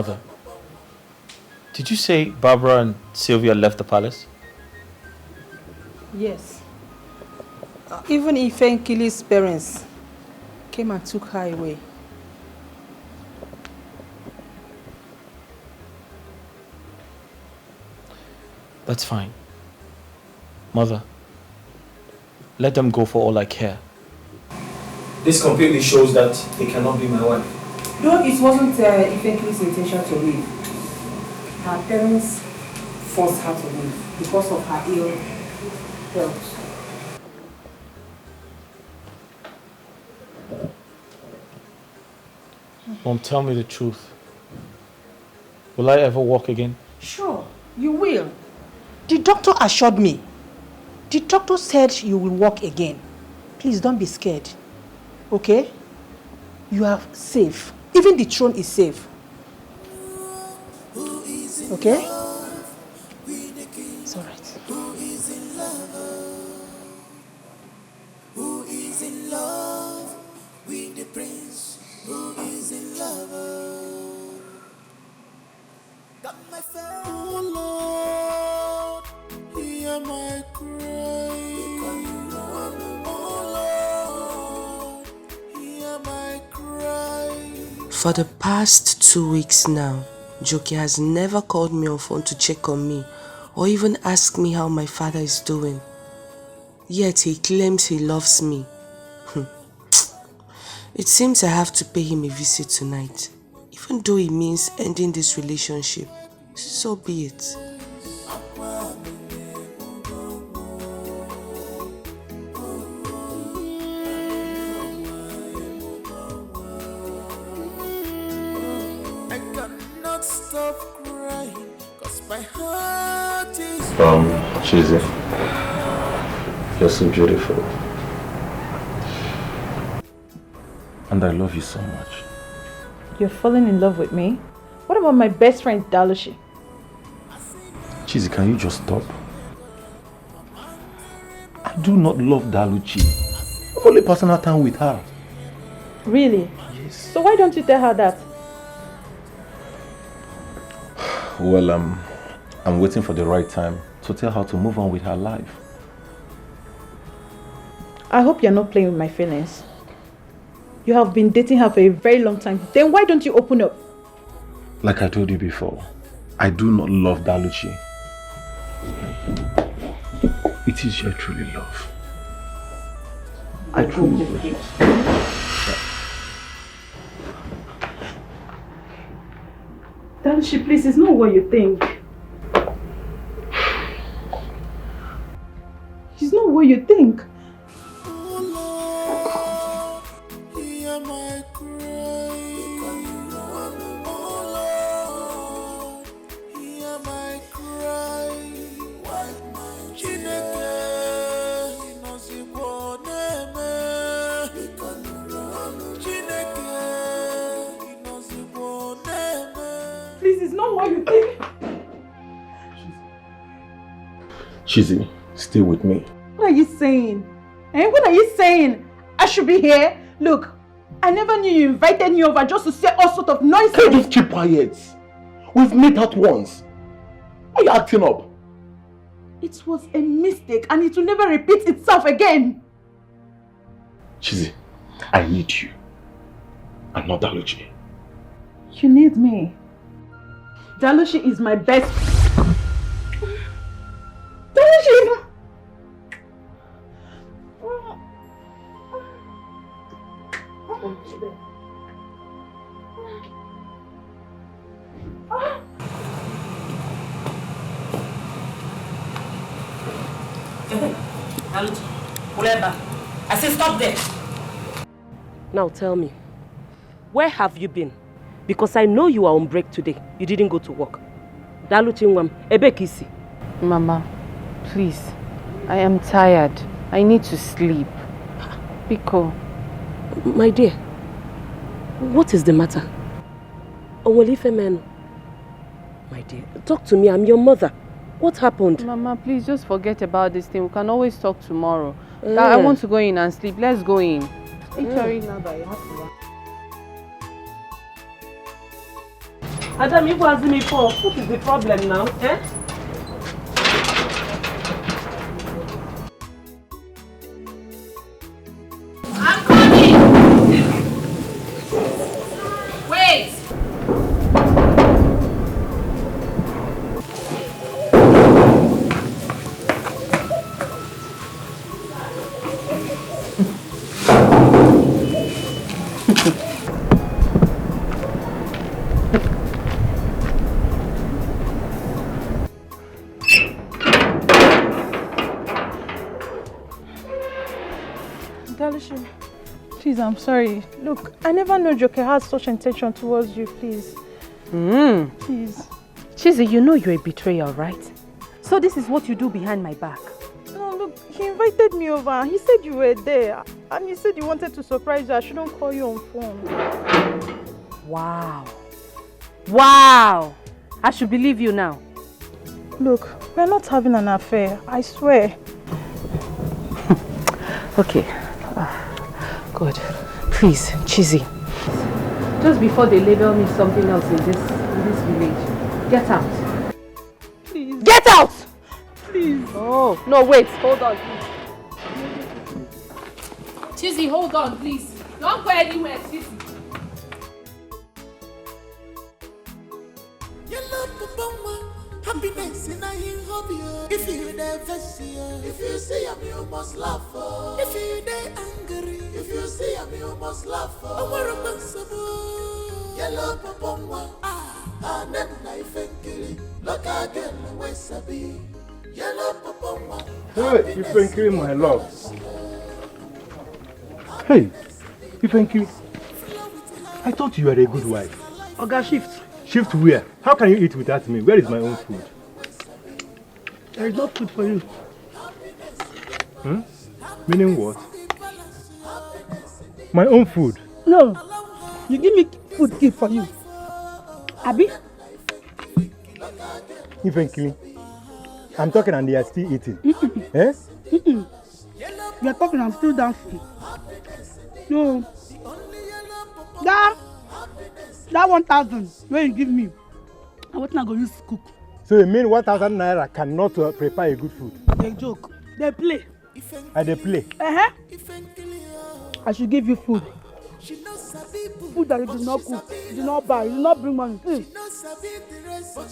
Mother, did you say Barbara and Sylvia left the palace? Yes. Even Ifenkili's parents came and took her away. That's fine. Mother, let them go for all I care. This completely shows that they cannot be my wife. Though it wasn't Ifenkili's intention to leave, her parents forced her to leave because of her ill health. Mom, tell me the truth. Will I ever walk again? Sure, you will. The doctor assured me. The doctor said you will walk again. Please don't be scared. Okay? You are safe. Even the throne is safe. Okay? It's alright. Who is in love with the prince? Who is in love? Got my phone. Oh Lord, hear my cry. Oh Lord, hear my cry. For the past 2 weeks now, Joki has never called me on phone to check on me or even ask me how my father is doing. Yet he claims he loves me. It seems I have to pay him a visit tonight, even though it means ending this relationship. So be it. I cannot stop crying, 'cause my heart is Chizzy, you're so beautiful. And I love you so much. You're falling in love with me? What about my best friend, Dalushi? Chizzy, can you just stop? I do not love Daluchi. I'm only personal time with her. Really? Yes. So why don't you tell her that? Well, I'm waiting for the right time to tell her to move on with her life. I hope you're not playing with my feelings. You have been dating her for a very long time. Then why don't you open up? Like I told you before, I do not love Daluchi. It is your truly love. I truly love you. Dalushi, please, it's not what you think. It's not what you think. Chizzy, stay with me. What are you saying? Eh? What are you saying? I should be here? Look, I never knew you invited me over just to say all sort of nonsense. Can you just keep quiet? We've met out once. Why are you acting up? It was a mistake and it will never repeat itself again. Chizzy, I need you. I'm not Daluchi. You need me. Dalushi is my best. Dalushi is my... I say stop there. Now tell me, where have you been? Because I know you are on break today. You didn't go to work. Daluchingwam, ebekisi. Mama, please. I am tired. I need to sleep. Biko. My dear, what is the matter? Onwelifemenu. My dear, talk to me. I'm your mother. What happened? Mama, please just forget about this thing. We can always talk tomorrow. I want to go in and sleep. Let's go in. Adam, you asking me for what is the problem now? Eh? I'm coming! Wait! Dalishin, please, I'm sorry. Look, I never knew Joker had such intention towards you, please. Please. Chizzy, you know you're a betrayer, right? So this is what you do behind my back. No, look, he invited me over. He said you were there. And he said you wanted to surprise you. I shouldn't call you on phone. Wow. Wow! I should believe you now. Look, we're not having an affair. I swear. Okay. Good. Please, Chizzy. Just before they label me something else in this village, get out. Please. Get out! Please. Oh, no, wait. Hold on, please. Chizzy, hold on, please. Don't go anywhere, Chizzy. Happiness in a hobby. If you never see her, if you see him, you must laugh. If you angry, if you see him, you must laugh. Yellow papa, and then life and killing. Look again, where Sabi. Yellow papa. Hey, you thank you, my love. Hey, you thank you. I thought you were a good wife. Oga, shift. Shift where? How can you eat without me? Where is my own food? There is no food for you. Meaning what? My own food? No. You give me food keep for you. Abi? You thank you. I'm talking and they are still eating. Eh? You are talking, I'm still dancing. No. That 1,000 where you give me, I what not go use to cook. So you mean 1,000 naira cannot prepare a good food? They joke. They play. And they play? I should give you food. Food that you did not cook, you did not buy, you did not bring money.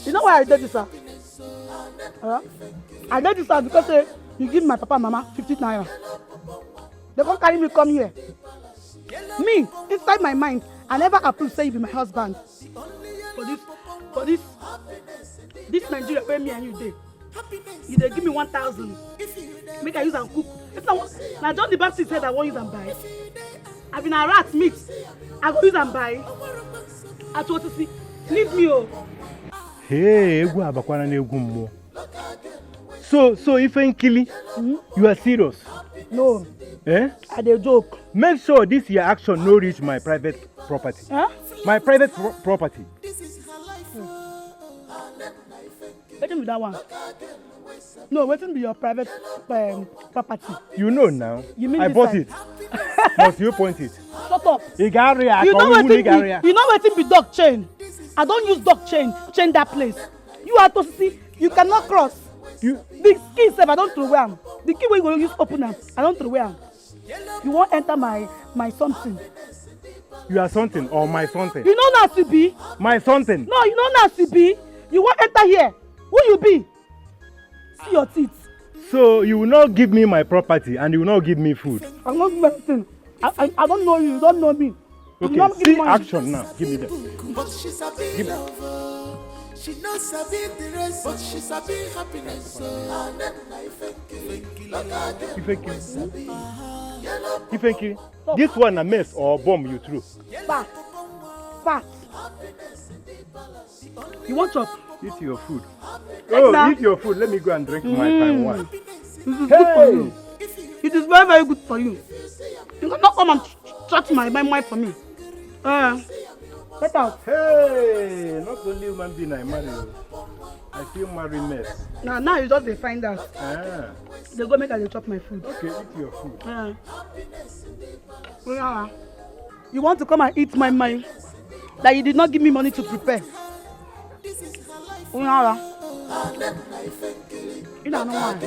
You know why I did this, sir? I did this, sir, because you give my papa and mama 50 naira. They can't carry me come here. Me, inside my mind, I never approve say you be my husband. For this Nigeria where me and you dey. You dey give me 1,000. Make I use and cook. It's not now John the Baptist said I won't use and buy. I've been a rat meat. I go use and buy. I told to see. Leave me oh. Hey, so if I'm killing, you are serious? No. Eh? I dey joke. Make sure this your action no reach my private property. Huh? My private property. Let me that one. No, waiting be your private property. You know now. You mean I bought it. Must you point it? Shut up. You know waiting be dog chain. I don't use dog chain that place. You are to see. You cannot cross. The key said I don't throw away. The key we go use open am. I don't throw away. You won't enter my something. You are something or my something? You know Nancy B. My something. No, you know Nancy B. You won't enter here. Who you be? See your teeth. So you will not give me my property and you will not give me food. I'm not doing anything. I don't know you. You don't know me. Okay, see action now. Give me that. Give me. She knows a bit the rest, but she's a bit happiness. And then Ifenki, this one a mess or a bomb you threw? Fat. You want chop? Eat your food. Oh, eat your food. Let me go and drink my pine wine. This is good for you. It is very, very good for you. You cannot come and chat my wife for me. Get out. Hey, not only human being I marry. I feel marry mess. Now you just find out. They go make I chop my food. Okay, eat your food. You want to come and eat my mind that you did not give me money to prepare? Unala. Ila no one.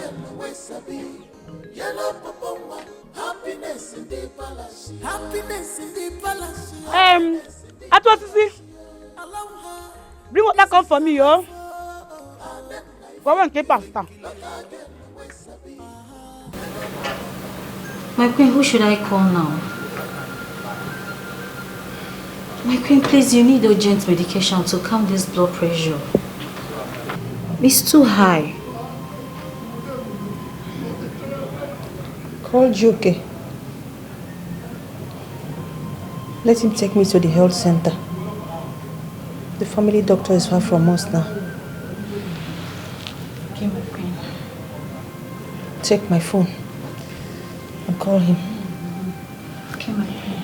Happiness in the palace. Happiness in the palace. At what is it? Bring what that come for me, yo. Go and keep pasta. My queen, who should I call now? My queen, please, you need urgent medication to calm this blood pressure. It's too high. Call Joke. Let him take me to the health center. The family doctor is far from us now. Okay, my queen. Take my phone and call him. Okay, my queen.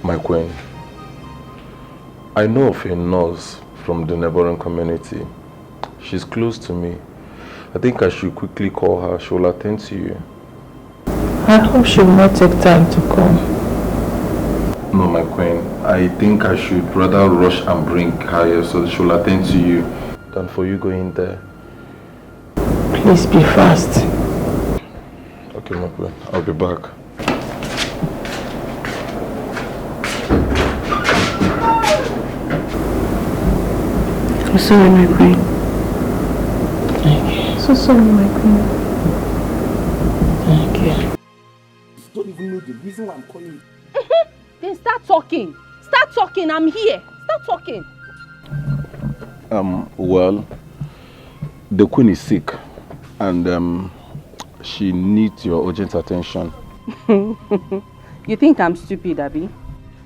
My queen, I know of a nurse from the neighboring community. She's close to me. I think I should quickly call her. She will attend to you. I hope she will not take time to come. No, my queen. I think I should rather rush and bring her here so that she will attend to you than for you going there. Please be fast. Okay, my queen. I'll be back. I'm sorry, my queen. Thank you. So sorry, my queen. Thank you. Don't even know the reason why I'm calling you. Then start talking. Start talking. I'm here. Start talking. Well, the queen is sick and she needs your urgent attention. You think I'm stupid, Abby?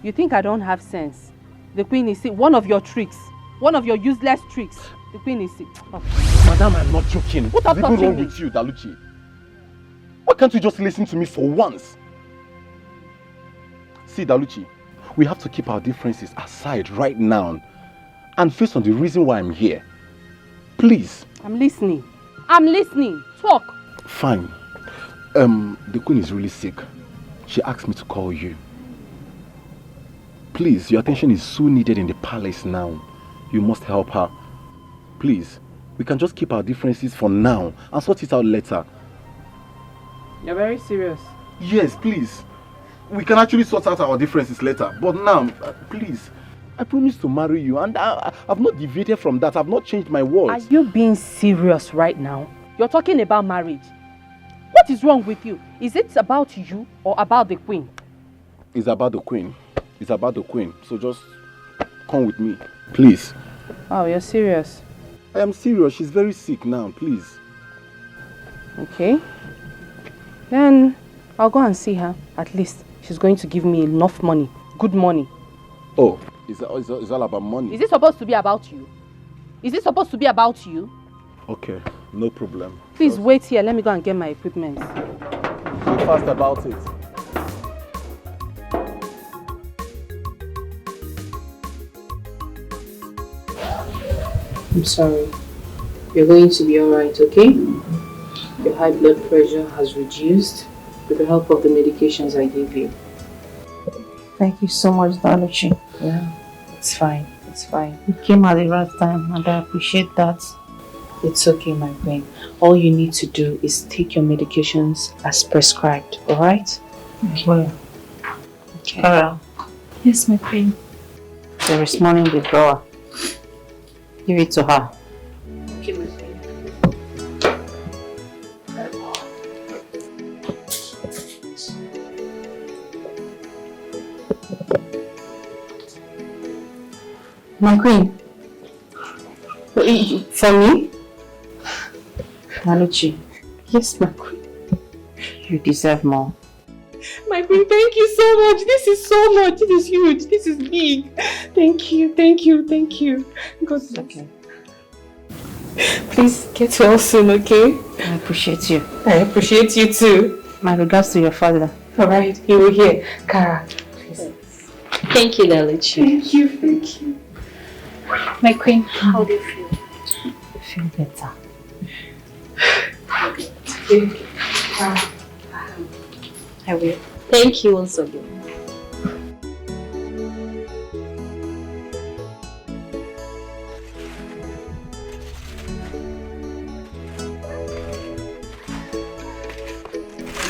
You think I don't have sense? The queen is sick. One of your tricks. One of your useless tricks. The queen is sick. Oh. Madam, I'm not joking. What is even wrong with you, Daluchi? Why can't you just listen to me for once? See, Daluchi, we have to keep our differences aside right now and face on the reason why I'm here. Please. I'm listening. I'm listening. Talk. Fine. The queen is really sick. She asked me to call you. Please, your attention is so needed in the palace now. You must help her. Please, we can just keep our differences for now and sort it out later. You're very serious. Yes, please. We can actually sort out our differences later. But now, please, I promise to marry you and I've not deviated from that. I've not changed my words. Are you being serious right now? You're talking about marriage. What is wrong with you? Is it about you or about the queen? It's about the queen. It's about the queen. So just come with me, please. Oh, you're serious? I am serious. She's very sick now, please. Okay. Then I'll go and see her. At least she's going to give me enough money. Good money. Oh, it's all about money. Is it supposed to be about you? Is it supposed to be about you? Okay, no problem. Please wait here. Let me go and get my equipment. Be fast about it. I'm sorry. You're going to be alright, okay? Your high blood pressure has reduced with the help of the medications I gave you. Thank you so much, Daluchi. Yeah, it's fine. It's fine. You came at the right time and I appreciate that. It's okay, my queen. All you need to do is take your medications as prescribed, alright? Well, Okay. Carol, Yes, my queen. there is money in the drawer. Give it to her. Okay, my queen. My queen. For me? Daluchi, Yes, my queen. you deserve more. My queen, thank you so much. This is so much. This is huge. This is big. Thank you, thank you, thank you. God bless. Okay. Please get well soon, okay? I appreciate you. I appreciate you too. My regards to your father. Alright, he will hear. Kara, please. Thank you, Daluchi. Thank you, thank you. My queen, how do you feel? I feel better. Thank you. I will. Thank you once again.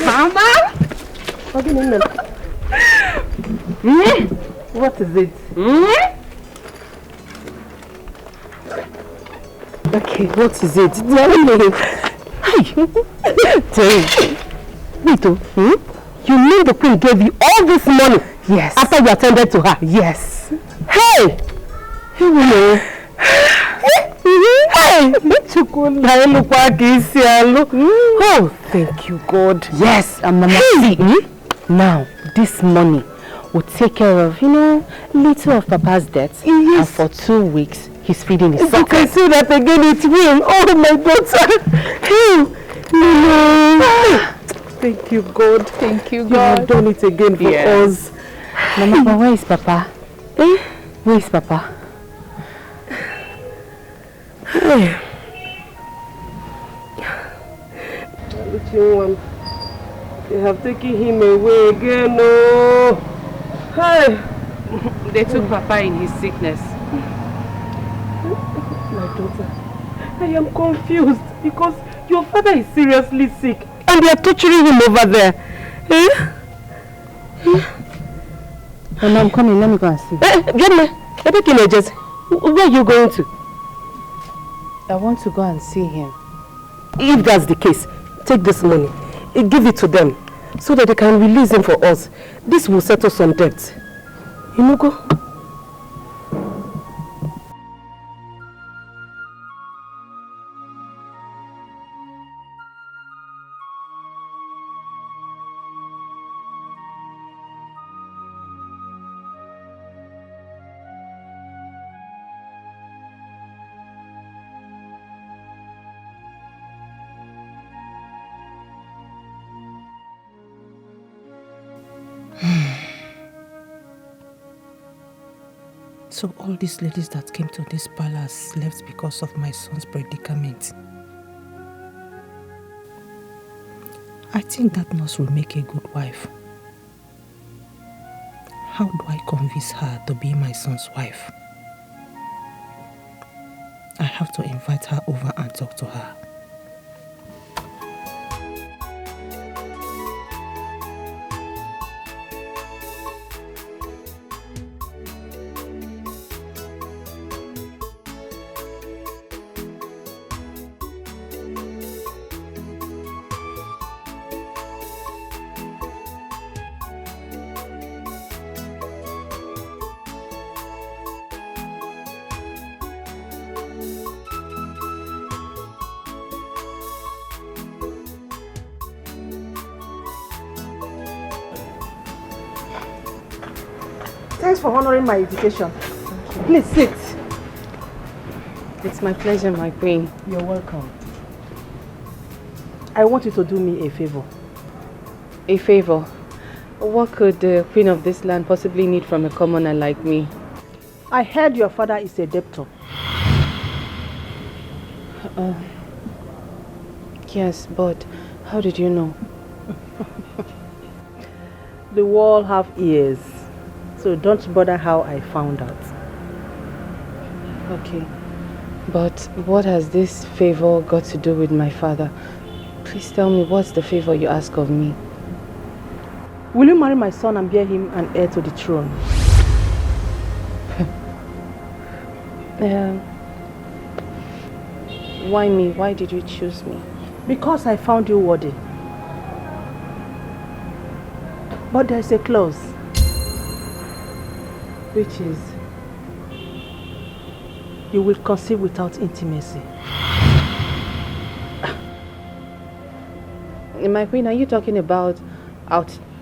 Mama! What is it? Okay, what is it? Tell me. Wait, you mean the queen gave you all this money? Yes. After you attended to her? Yes. Hey! Oh, thank you, God. Yes, and Mama, see, now this money will take care of, little of Papa's debts. Yes. And for 2 weeks, he's feeding his son. You can see that again, it will. Oh, my daughter. Thank you, God. Thank you, God. You have done it again for us. Mama, where is Papa? Where is Papa? They have taken him away again. Oh. Hey. They took Papa in his sickness. My daughter, I am confused because your father is seriously sick and they are torturing him over there. And I'm coming, let me go and see. Get me. Where are you going to? I want to go and see him. If that's the case, take this money, give it to them so that they can release him for us. This will settle some debts. Go. So all these ladies that came to this palace left because of my son's predicament. I think that nurse will make a good wife. How do I convince her to be my son's wife? I have to invite her over and talk to her. Thanks for honoring my invitation. Please sit. It's my pleasure, my queen. You're welcome. I want you to do me a favor. A favor? What could the queen of this land possibly need from a commoner like me? I heard your father is a debtor. Yes, but how did you know? The wall have ears, so don't bother how I found out. Okay, but what has this favor got to do with my father? Please tell me, what's the favor you ask of me? Will you marry my son and bear him an heir to the throne? Why me? Why did you choose me? Because I found you worthy. But there's a clause. Which is, you will conceive without intimacy. My queen, are you talking about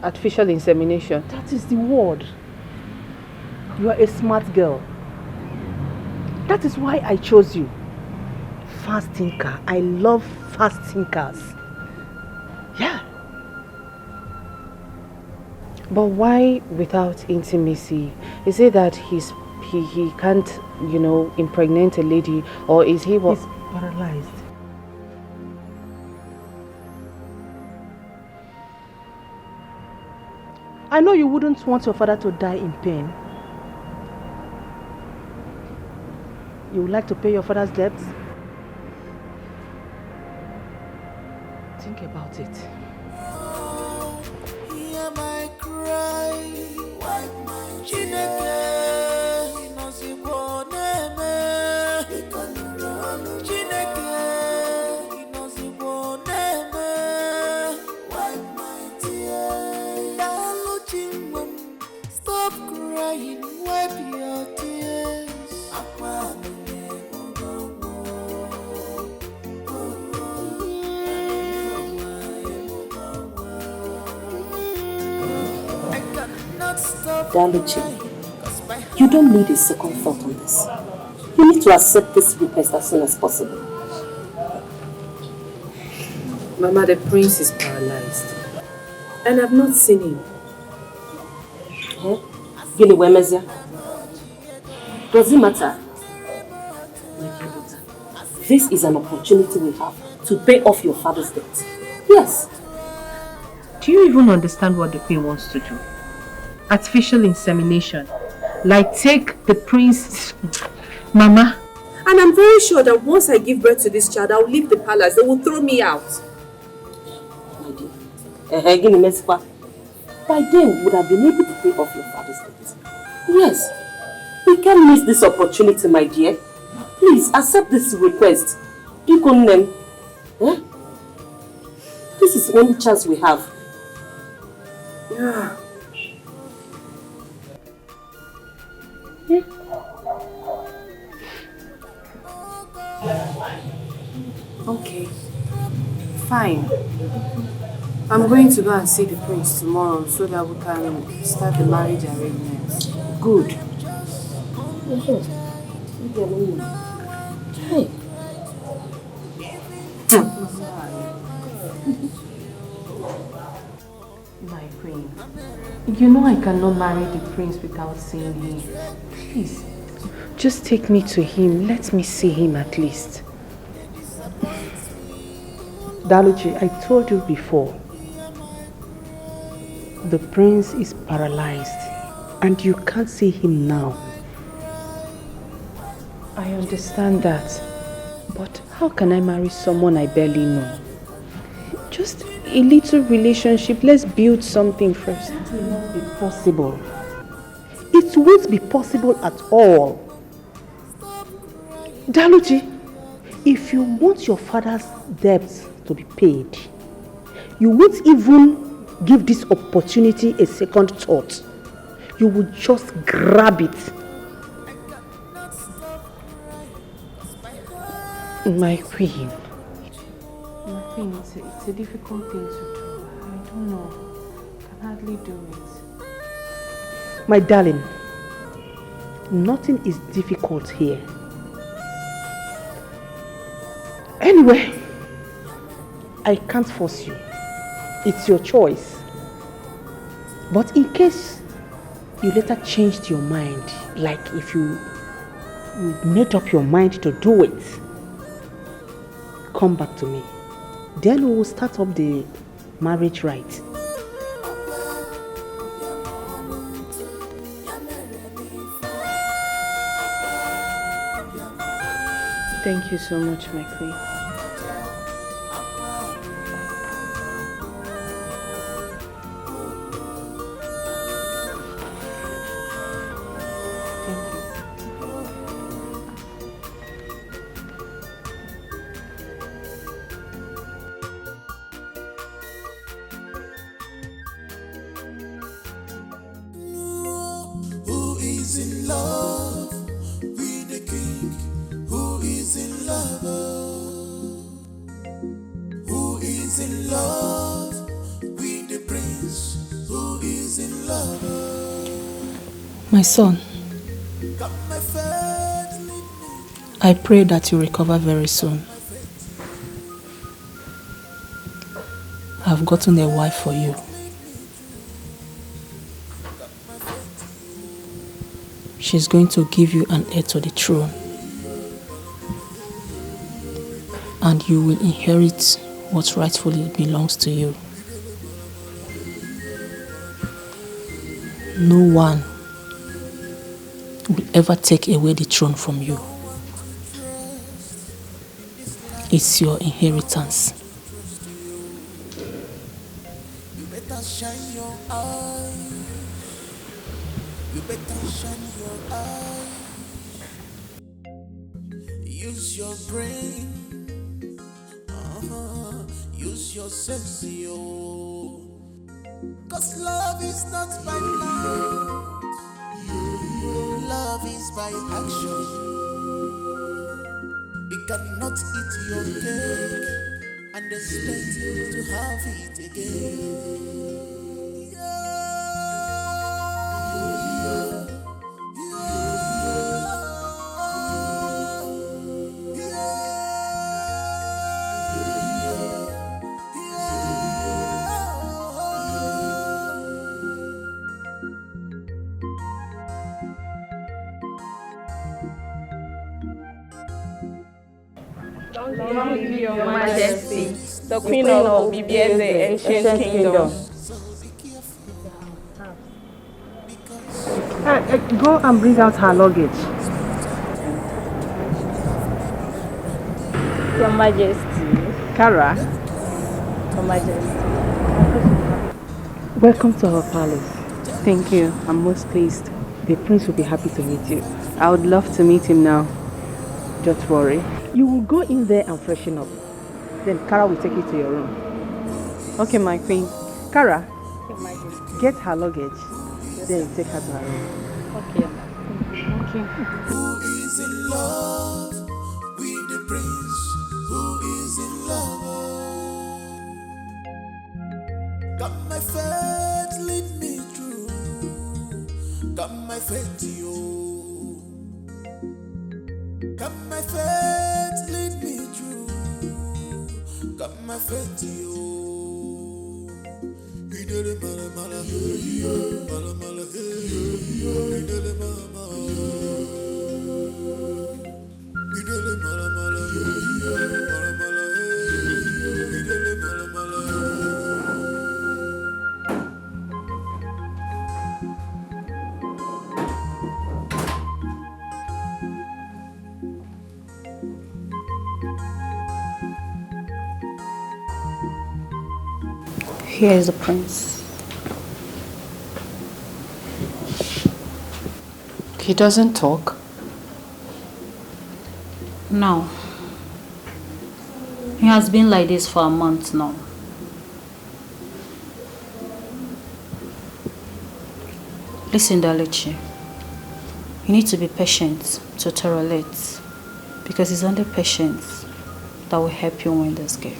artificial insemination? That is the word. You are a smart girl. That is why I chose you. Fast thinker. I love fast thinkers. Yeah. But why without intimacy? Is it that he's he can't, you know, impregnate a lady, or is he what? He's paralyzed. I know you wouldn't want your father to die in pain. You would like to pay your father's debts? Think about it. Hear my cry, wipe my Chineke, inoziboneme. Chineke, inoziboneme. Wipe my tears. Dalu chingwem, stop crying, wipe your tears. Daluchi, you don't need a second thought on this. You need to accept this request as soon as possible. Mama, the prince is paralyzed. And I've not seen him. Gini Wemezia? Does it matter? My dear daughter, this is an opportunity we have to pay off your father's debt. Yes. Do you even understand what the queen wants to do? Artificial insemination. Like take the prince... Mama. And I'm very sure that once I give birth to this child, I'll leave the palace. They will throw me out. My dear. By then, we would have been able to pay off your father's debt. Yes. We can't miss this opportunity, my dear. Please, accept this request. You can name. This is the only chance we have. Yeah. Okay. Fine. I'm going to go and see the prince tomorrow so that we can start the marriage arrangements. Good. Hey. My queen, you know I cannot marry the prince without seeing him. Please, just take me to him. Let me see him at least. Daluchi, I told you before, the prince is paralyzed and you can't see him now. I understand that, but how can I marry someone I barely know? Just a little relationship, let's build something first. It will not be possible. It won't be possible at all. Daluchi, if you want your father's debts to be paid, you won't even give this opportunity a second thought. You will just grab it. My queen. My queen, it's a difficult thing to do. I don't know. I can hardly do it. My darling, nothing is difficult here. Anyway, I can't force you. It's your choice. But in case you later changed your mind, like if you made up your mind to do it, come back to me. Then we will start up the marriage rite. Thank you so much, my queen. Who is in love with the king? Who is in love? Who is in love with the prince? Who is in love? My son, I pray that you recover very soon. I've gotten a wife for you. she's going to give you an heir to the throne. And you will inherit what rightfully belongs to you. No one will ever take away the throne from you. It's your inheritance. You better shine your eye. You better shine your eye. Use your brain. Use your sense, yo. Cause love is not by might. Love is by action. You cannot eat your cake and expect to have it again. Your Majesty, the Queen of Bibiese, Ancient Kingdom. Go and bring out her luggage. Your Majesty. Kara, Your Majesty. Welcome to our palace. Thank you. I'm most pleased. The prince will be happy to meet you. I would love to meet him now. Don't worry. You will go in there and freshen up. Then Kara will take you to your room. Okay, my queen. Kara, get her luggage. Then take her to her room. Okay. Okay. Who is in love with the prince? Who is in love? Got my faith, lead me through. Got my faith, yo. Got my faith, lead me through. Got my faith, yo. He did it, mala mala, mala mala, he did it, mala mala. He did it, mala mala, mala mala, he did it, mala mala. Here is the prince. He doesn't talk. No. He has been like this for a month now. Listen, Dalichi. You need to be patient to tolerate, because it's only patience that will help you win this game.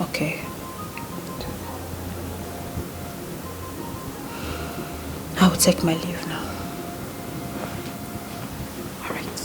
Okay. I will take my leave now. All right.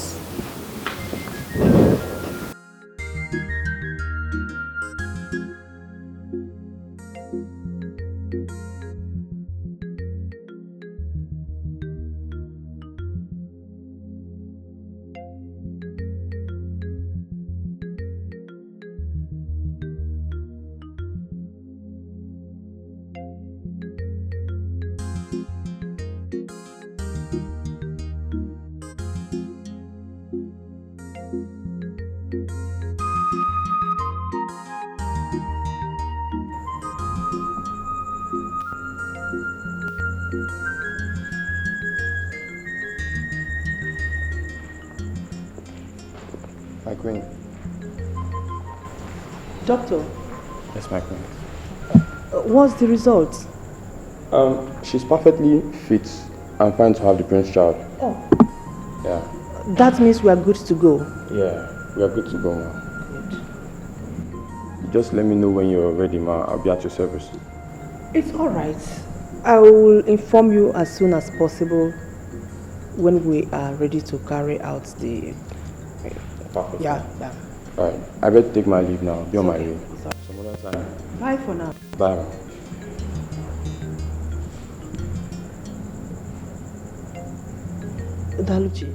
My queen. Doctor, Yes, my queen. what's the result? She's perfectly fit and fine to have the prince child. Oh. Yeah. That means we are good to go. Yeah, we are good to go now. Just let me know when you're ready, ma. I'll be at your service. It's all right. I will inform you as soon as possible when we are ready to carry out the... Perfect. Yeah. Alright, I better take my leave now. Be on my way. Some other time. Bye for now. Bye. Daluchi,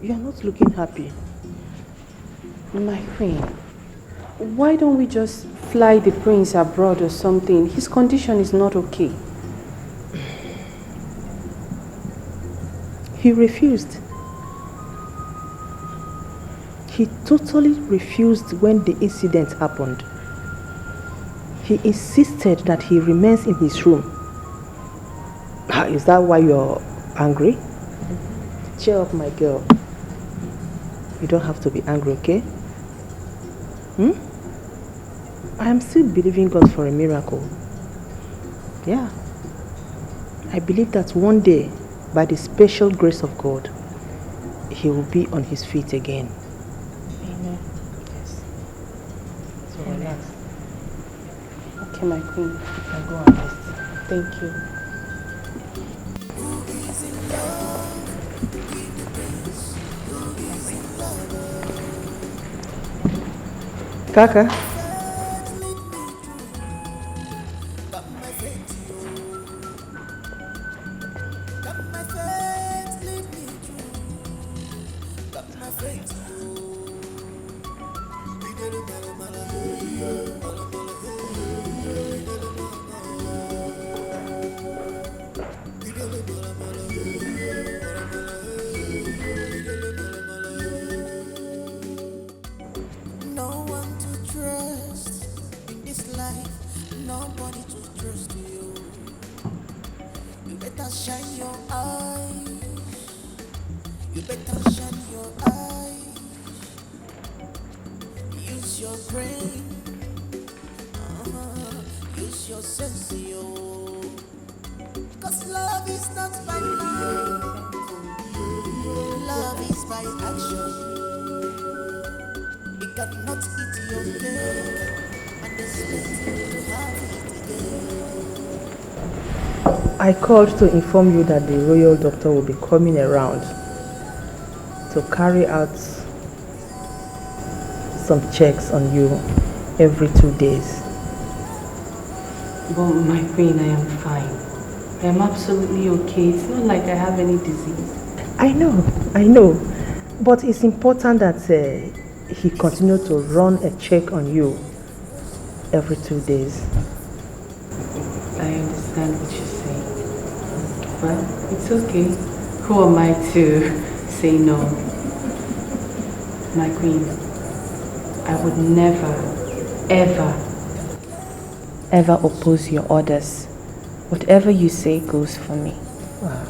you are not looking happy. My queen, why don't we just fly the prince abroad or something? His condition is not okay. He refused. He totally refused when the incident happened. He insisted that he remains in his room. Is that why you're angry? Cheer up, my girl. You don't have to be angry, okay? I am still believing God for a miracle. Yeah. I believe that one day, by the special grace of God, he will be on his feet again. Amen. Yes. So relax. Okay, my queen. You can go and rest. Thank you. Kaka. No one to trust in this life, nobody to trust you. You better shine your eyes. You better shine your eyes. Use your brain. Use your sense, yo. Cause love is not by love. Love is by action. You cannot eat your cake and expect to have it again. I called to inform you that the royal doctor will be coming around to carry out some checks on you every 2 days. But my queen, I am fine. I am absolutely okay. It's not like I have any disease. I know. But it's important that he continue to run a check on you every 2 days. I understand what you're saying. Well, it's okay. Who am I to say no? My queen, I would never, ever oppose your orders. Whatever you say goes for me. Wow.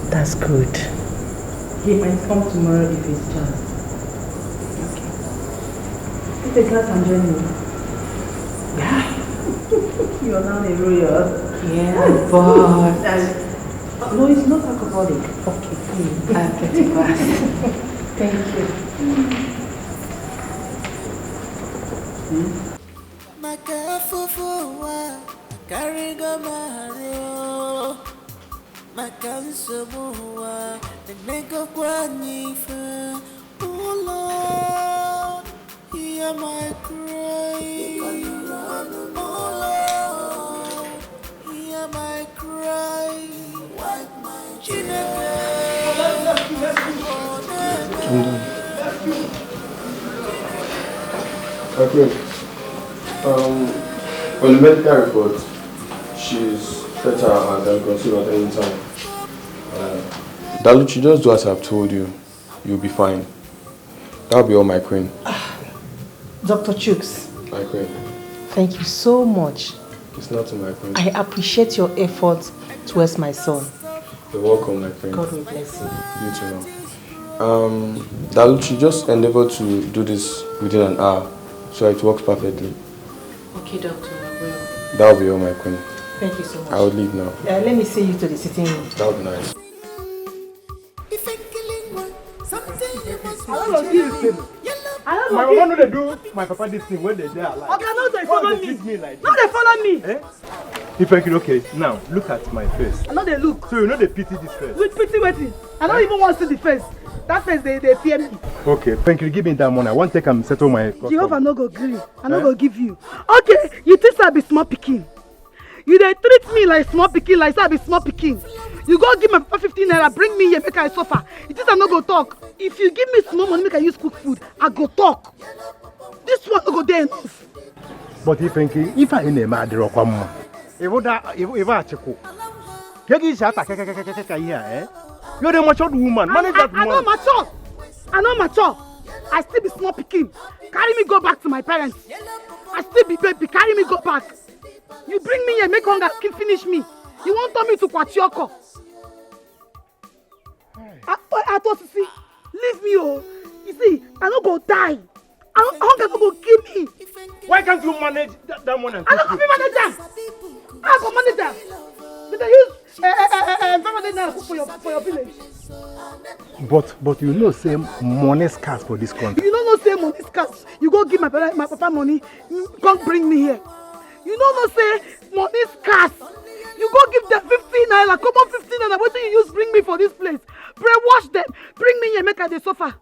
That's good. He might come tomorrow if it's chance. Okay. Take a glass and join me. Yeah. You're now a royal. Yeah, but... No, it's not alcoholic. Okay, please. I'll get a glass. Thank you. My careful for carry go maro. My cancer boa, the make of guanifa. Oh Lord, hear my cry. Oh Lord, hear my cry. Wipe my chin Okay. On the medical report, she's better and can consider at any time. Daluchi, just do as I've told you. You'll be fine. That'll be all, my queen. Dr. Chooks, My queen. thank you so much. It's nothing, my queen. I appreciate your efforts towards my son. You're welcome, my queen. God will bless you. You too. Daluchi, just endeavor to do this within an hour so it works perfectly. Okay, doctor, I will. That'll be all, my queen. Thank you so much. I will leave now. Let me see you to the sitting room. That would be nice. My mama know they do my papa this thing when they're there alive. Okay, now they follow me. Like Now they follow me. eh? If I could, okay, now look at my face. I know they look. So you know they pity this face. With pity waiting. I don't even want to see the face. That face, they fear me. Okay, thank you. Give me that money. I want to take and settle my custom. Jehovah no go green. I no go give you. Okay, you think I be small pikin. You dey treat me like small pikin, like I be small pikin. You go give my papa 15 naira, bring me here, make I suffer. It is I no go talk. If you give me small money, make I use cook food, I go talk. This one no go there enough. But if I in a mad rock, if I check, you're the mature woman. Manage that woman. I know mature. I still be small picking. Carry me go back to my parents. I still be baby. Carry me go back. You bring me here, make hunger finish me. You won't tell me to Kwachioko. I thought to see, leave me, oh. You see, I don't go die. Hunger don't go kill me. Why can't you manage that money? I don't manage them. I go manage them. Did they use 500 naira for your village? But you know, say money scarce for this country. You don't know say money scarce. You go give my papa money, come bring me here. You don't know say money scarce. You go give them 15 naira, come on 15 naira. What do you use bring me for this place? Brainwash them, bring me here, make I dey suffer.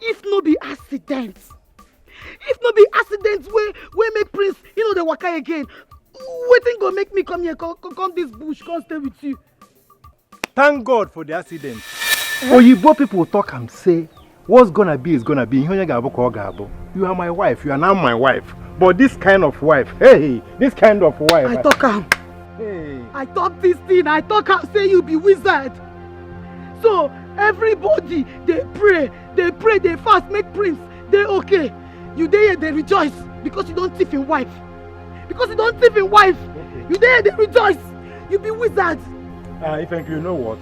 If no be accident wey make Prince, the waka again. Wetin go make me come here, come this bush, come stay with you? Thank God for the accident. Oyibo people talk and say, what's gonna be is gonna be. You are my wife. You are now my wife. But this kind of wife, I talk am. Hey. I talk this thing. I talk am say you be wizard. So everybody they pray, they fast, make Prince. They okay. You there they rejoice because you don't thief in wife. Because you don't thief in wife. Okay. You there they rejoice. You be wizard. If you know what?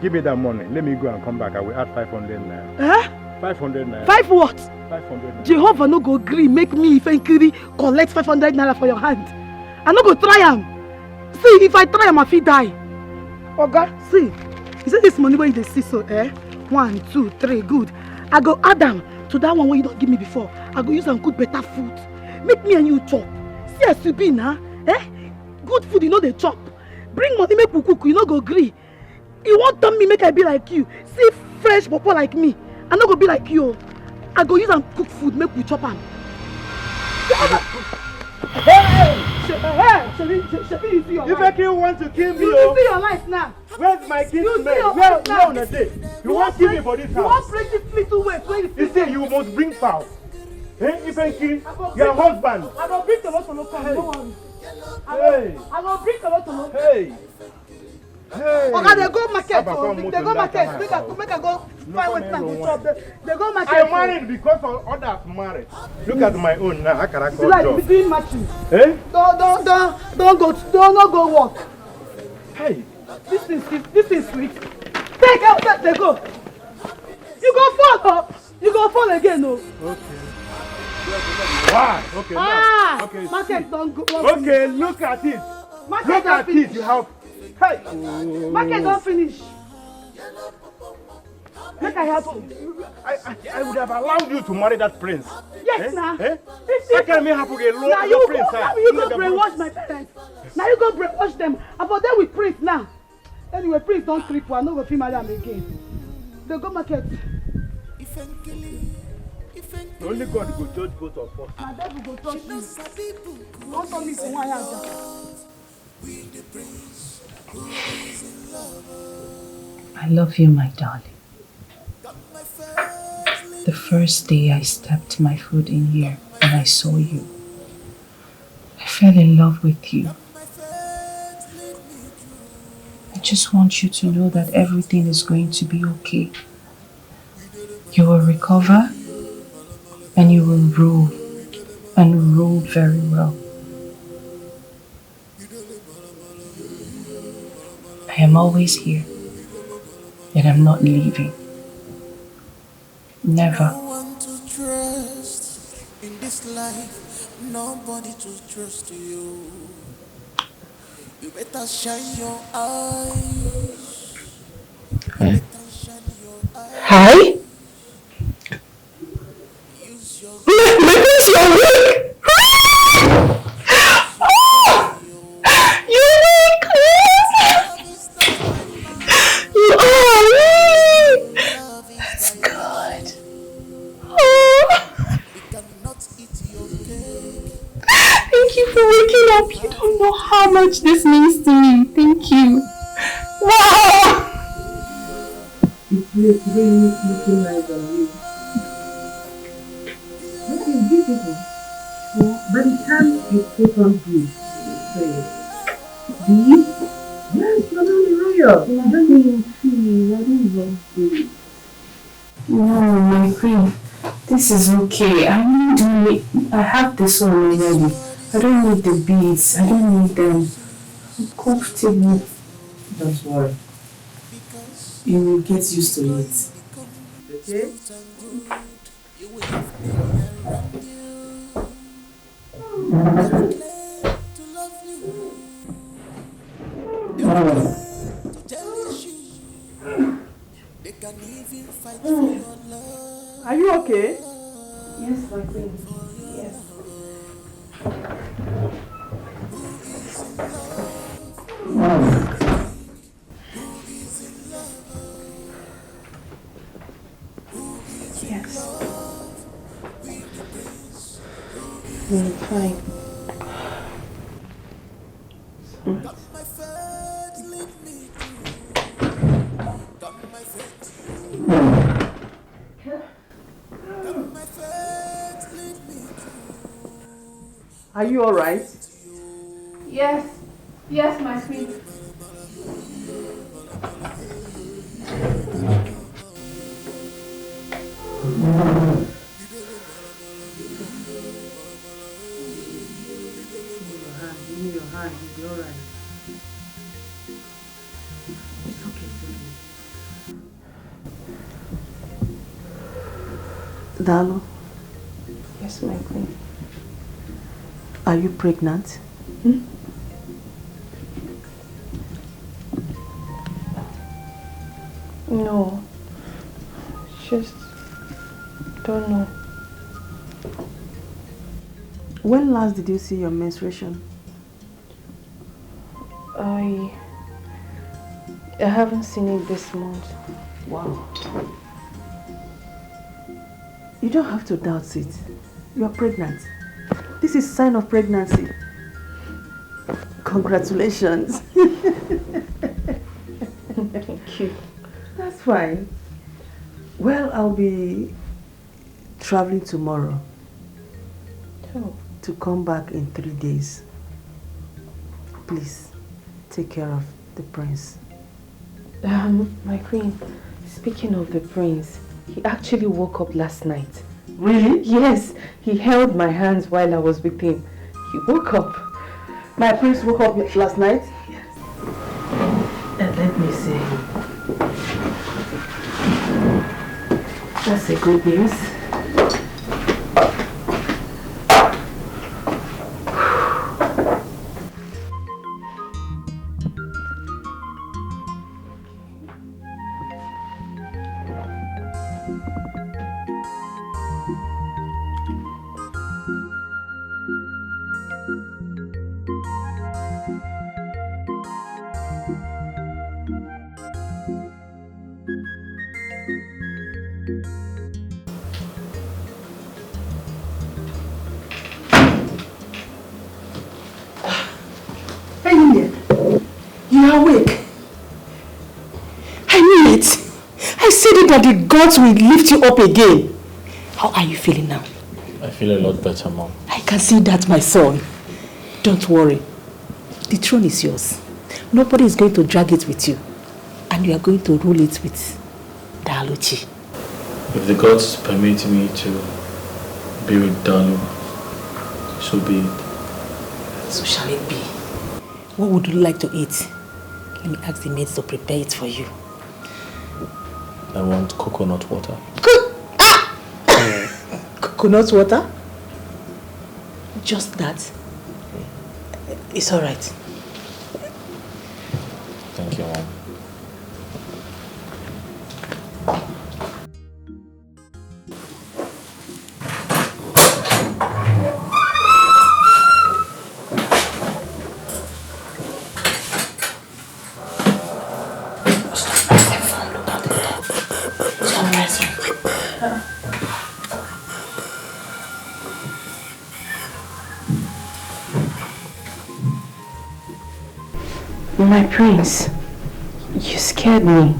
Give me that money. Let me go and come back. I will add 500 naira. 500 naira. 5 what? 500 naira. Jehovah no go agree. Make me if Nkiri collect 500 naira for your hand. I no go try am. See, if I try am, I fit die. Oga, see. You see this money where you see so, 1, 2, 3, good. I go add them to that one where you don't give me before. I go use and cook better food. Make me and you chop. See as you be now, good food, you know they chop. Bring money, make we cook, you know go agree. You won't tell me, make I be like you. See fresh papa like me. I no go be like you. I go use and cook food, make we chop am. Hey! You see your life. If you want to kill me, you see your life now. Where's my kids? You see your life now. You won't kill me for this house. You won't break this little way. You say you must bring foul. If I kill your husband. I will bring the lot to local. Don't worry. I will bring the lot to local. Hey. Okay, they go market. They go market. Make I go find what time to chop. They go market. I married because of others married. Look at my own now. I cannot go like job. Between matching. Don't go work. Hey. This is sweet. Take out that they go. You go fall. You go fall again, no. Okay. Why? Okay. Now. Okay. Market don't go. Okay. Look at it. Look at it. You have. Hey. Market don't finish. Make I help you. I would have allowed you to marry that prince. Yes, now. How can me have a prince? Now you go brainwash my parents. Now you go brainwash them. I'm for them with prince now. Anyway, prince don't cripple. I no go fit marry them again. They go market. Only God go judge both of us. My devil go touch me. Don't tell me to one hand. I love you, my darling. The first day I stepped my foot in here and I saw you, I fell in love with you. I just want you to know that everything is going to be okay. You will recover and you will rule, and rule very well. I am always here, and I'm not leaving. Never. No one to trust in this life, nobody to trust you. You better shine your eyes. Hi? Use your wig! You look You are That's good. Thank Thank you for waking up. You don't know how much this means to me. Thank you. Wow! It's really looking nice on you. That is beautiful. Well, by the time you put on this, yes, Madame Royal. Let me see. I don't want to. No, my queen. This is okay. I have this one already. I don't need the beads. I don't need them. I'm comfortable. Don't worry. You will get used to it. Okay? Are you okay? Yes, my queen. Yes. Yes. I'm fine. Are you alright? Yes. Yes, my queen. Give me your hand. You'll be alright. It's okay. Dalo. Yes, my queen. Are you pregnant? No. Just don't know. When last did you see your menstruation? I haven't seen it this month. Wow. You don't have to doubt it. You are pregnant. This is a sign of pregnancy. Congratulations. Thank you. That's fine. Well, I'll be traveling tomorrow. Oh. To come back in 3 days. Please, take care of the prince. My queen, speaking of the prince, he actually woke up last night. Really? Yes, he held my hands while I was with him. He woke up. My prince woke up last night? Yes. And let me see. That's a good news. That the gods will lift you up again. How are you feeling now? I feel a lot better, Mom. I can see that, my son. Don't worry. The throne is yours. Nobody is going to drag it with you. And you are going to rule it with Daluchi. If the gods permit me to be with Dalu, so be it. So shall it be. What would you like to eat? Let me ask the maids to prepare it for you. I want coconut water. Coconut water? Just that? It's alright. Thank you, Mom. My prince, you scared me.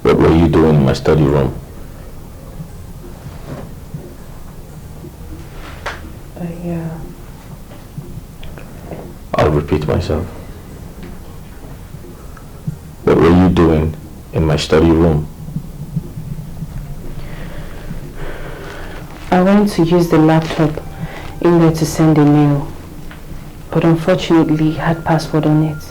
What were you doing in my study room? I'll repeat myself. What were you doing in my study room? I went to use the laptop in there to send a mail, but unfortunately it had password on it.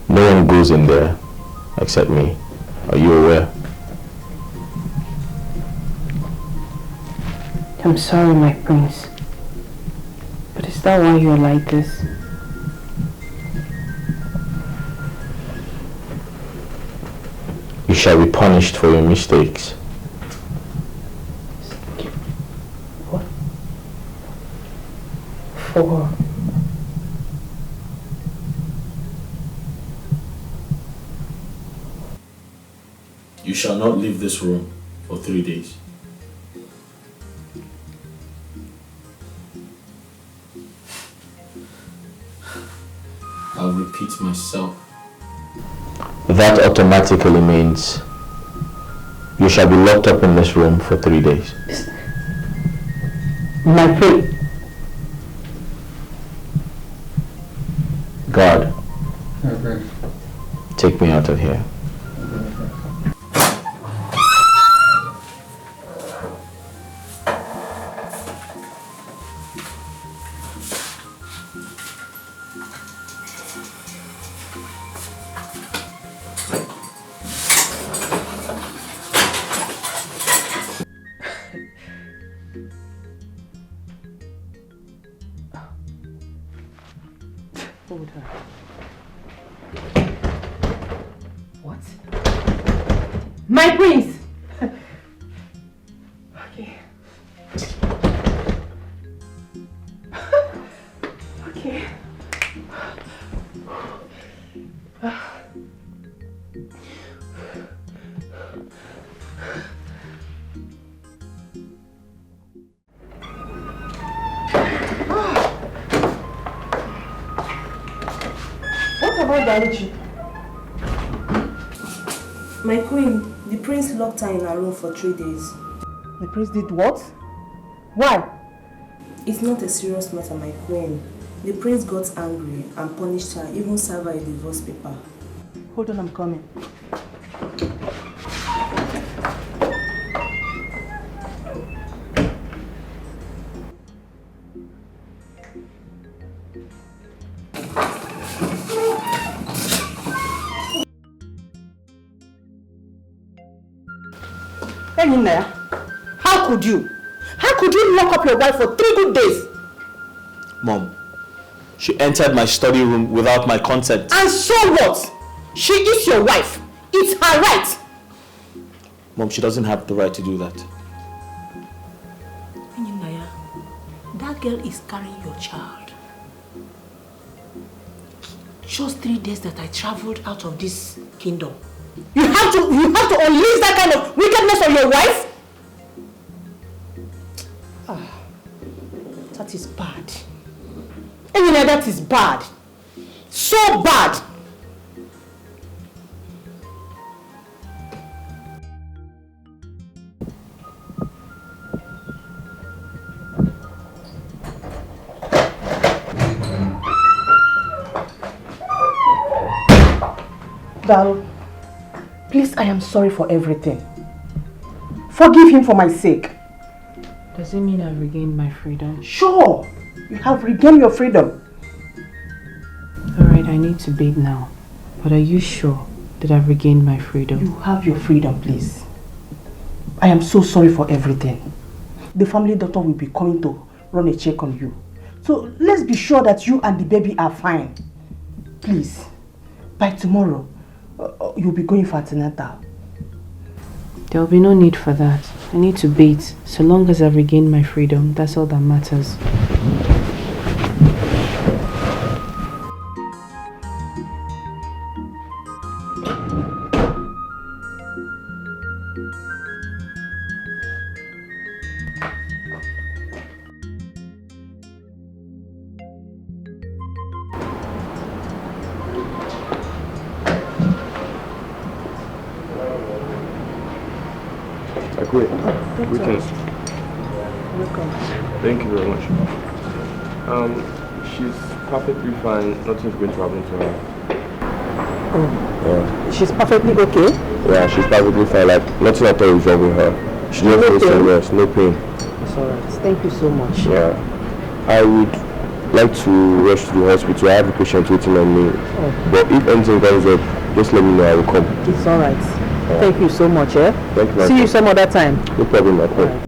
No one goes in there except me. Are you aware? I'm sorry, my prince, but is that why you're like this? You shall be punished for your mistakes. What? For? You shall not leave this room for 3 days. I'll repeat myself. That automatically means you shall be locked up in this room for 3 days. My prince. God, take me out of here. Hold her. What? My prince! Okay. Okay. My queen, the prince locked her in her room for 3 days. The prince did what? Why? It's not a serious matter, my queen. The prince got angry and punished her, even served her a divorce paper. Hold on, I'm coming. How could you? How could you lock up your wife for 3 good days? Mom, she entered my study room without my consent. And so what? She is your wife. It's her right. Mom, she doesn't have the right to do that. Naya, that girl is carrying your child. Just 3 days that I traveled out of this kingdom. You have to unleash that kind of wickedness on your wife? That is bad. That is bad. So bad. Dal, please, I am sorry for everything. Forgive him for my sake. Does it mean I've regained my freedom? Sure, you have regained your freedom. Alright, I need to bathe now. But are you sure that I've regained my freedom? You have your freedom, please. I am so sorry for everything. The family doctor will be coming to run a check on you. So let's be sure that you and the baby are fine. Please, by tomorrow, you'll be going for antenatal. There will be no need for that. I need to bathe. So long as I've regained my freedom, that's all that matters. Greetings. Welcome. Thank you very much. She's perfectly fine. Nothing's going to happen to her. Oh. Yeah. She's perfectly okay? Yeah, she's perfectly fine. Like, nothing at all is wrong with her. She's not facing rest, no pain. It's alright. Thank you so much. Yeah. I would like to rush to the hospital. I have a patient waiting on me. Oh. But if anything comes up, just let me know. I will come. It's alright. Thank you so much, eh? Thank you. See you some other time. No problem, my friend.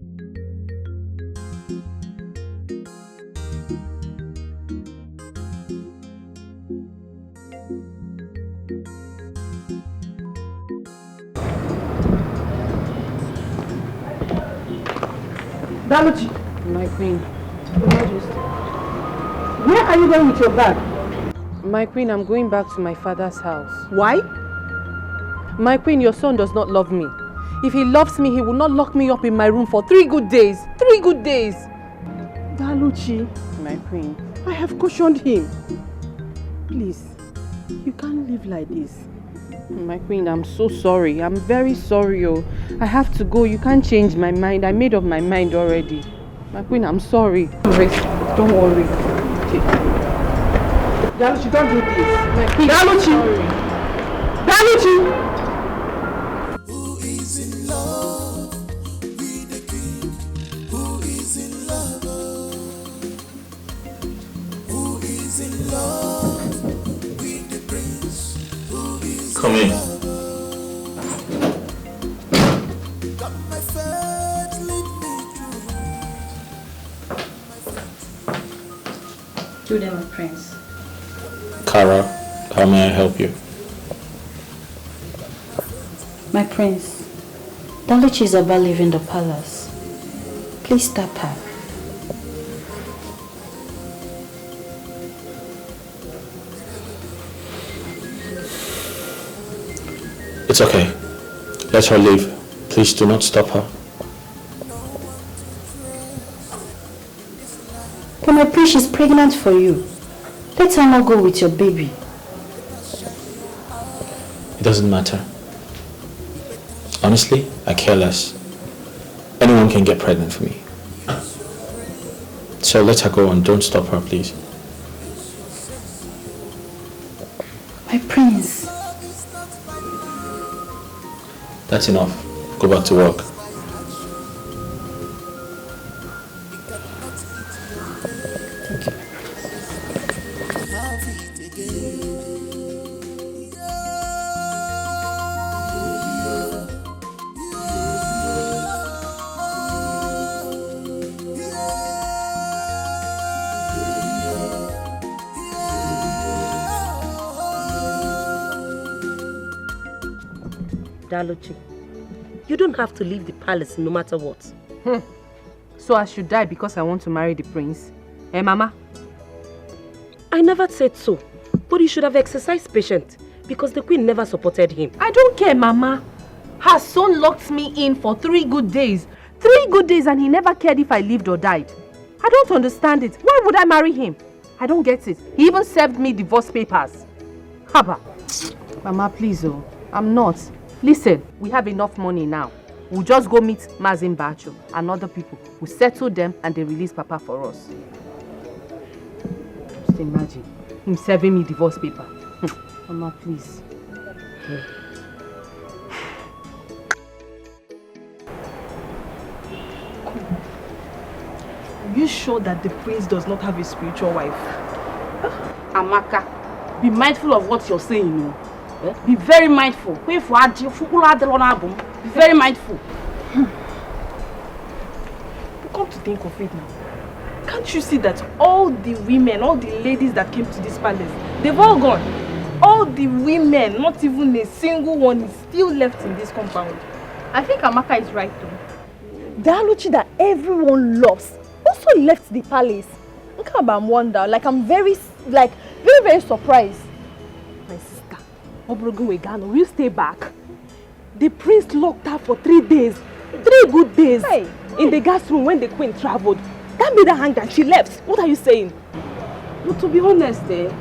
Daluchi, My queen. where are you going with your bag? My queen, I'm going back to my father's house. Why? My queen, your son does not love me. If he loves me, he will not lock me up in my room for 3 good days. 3 good days. Daluchi, My queen. I have cautioned him. Please, you can't live like this. My queen, I'm so sorry. I'm very sorry, oh. I have to go. You can't change my mind. I made up my mind already. My queen, I'm sorry. Don't worry. Daluchi, don't do this. My queen, Daluchi! Daluchi! Who is in love with the king? Who is in love? Who is in love with the prince? Who is Come in. got my friend lead me through? Do them, my prince. Kara, how may I help you? My prince, Daluchi is about leaving the palace. Please stop her. It's okay. Let her leave. Please do not stop her. But my prince, she's pregnant for you. Let her not go with your baby. It doesn't matter. Honestly, I care less. Anyone can get pregnant for me. So let her go and don't stop her, please. My prince. That's enough. Go back to work. Daluchi, you don't have to leave the palace no matter what. So I should die because I want to marry the prince? Eh, Mama? I never said so, but you should have exercised patience because the queen never supported him. I don't care, Mama. Her son locked me in for 3 good days. 3 good days and he never cared if I lived or died. I don't understand it. Why would I marry him? I don't get it. He even served me divorce papers. Haba. Mama, please, oh. I'm not. Listen, we have enough money now. We'll just go meet Mazin Bacho and other people. We'll settle them and they release Papa for us. Just imagine him serving me divorce paper. Mama, please. Are you sure that the prince does not have a spiritual wife? Amaka, be mindful of what you're saying, you know. Be very mindful. Be very mindful. Come to think of it now, can't you see that all the women, all the ladies that came to this palace, they've all gone? All the women, not even a single one is still left in this compound. I think Amaka is right though. Daluchi that everyone loves also left the palace. I'm wonder, like I'm very surprised. My sister, Obrogun Wegano, will you stay back? The prince locked her for 3 days, 3 good days, in the guest room when the queen traveled. That made her hang and she left. What are you saying? But to be honest, that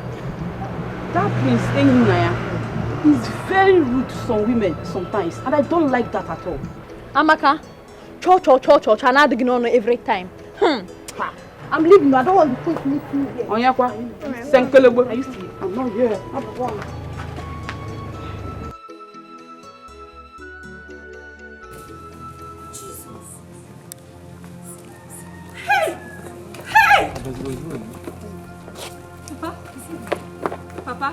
prince staying in Naya is very rude to some women sometimes, and I don't like that at all. Amaka, and adding on every time. I'm leaving. I don't want to put me through here. I'm not here. Papa.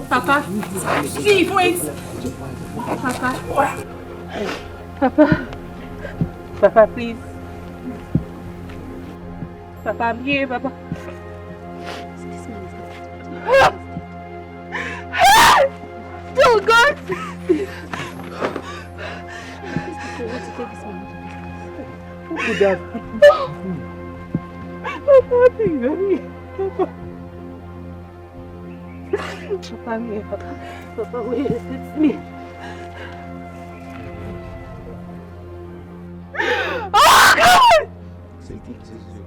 Papa, Steve, wait. Papa, please. Papa, I'm here, Papa. Oh God! Who could have? Papa, think very. Papa, I'm here, Papa. Papa, wait, it's me. Oh God!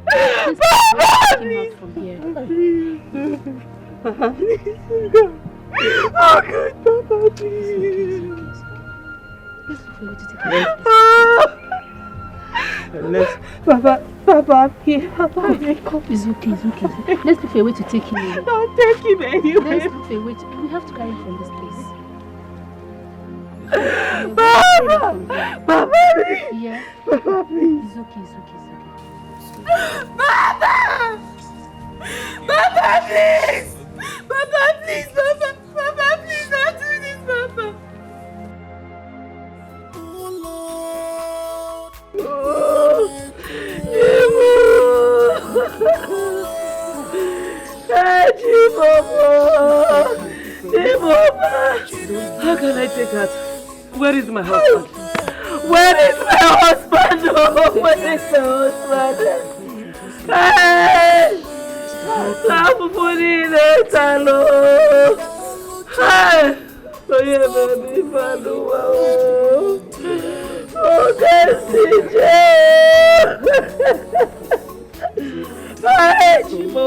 Papa, please. Papa, please. Oh God, Papa, please. Papa, I'm here. Papa, It's okay. Let's look for a way to take him away. Don't take him anyway. Let's look for a way to... We have to carry him from this place. Papa, please. Yeah. Papa, please. It's okay. Papa, please. Papa, please, Papa, please, don't do this, Papa. How can I take her? Where is my husband? Where is my husband? Where is my husband? Hey! Stop putting it alone. Hey! Oh, yeah, baby, Padua. Oh, CJ. Hey, Chimo.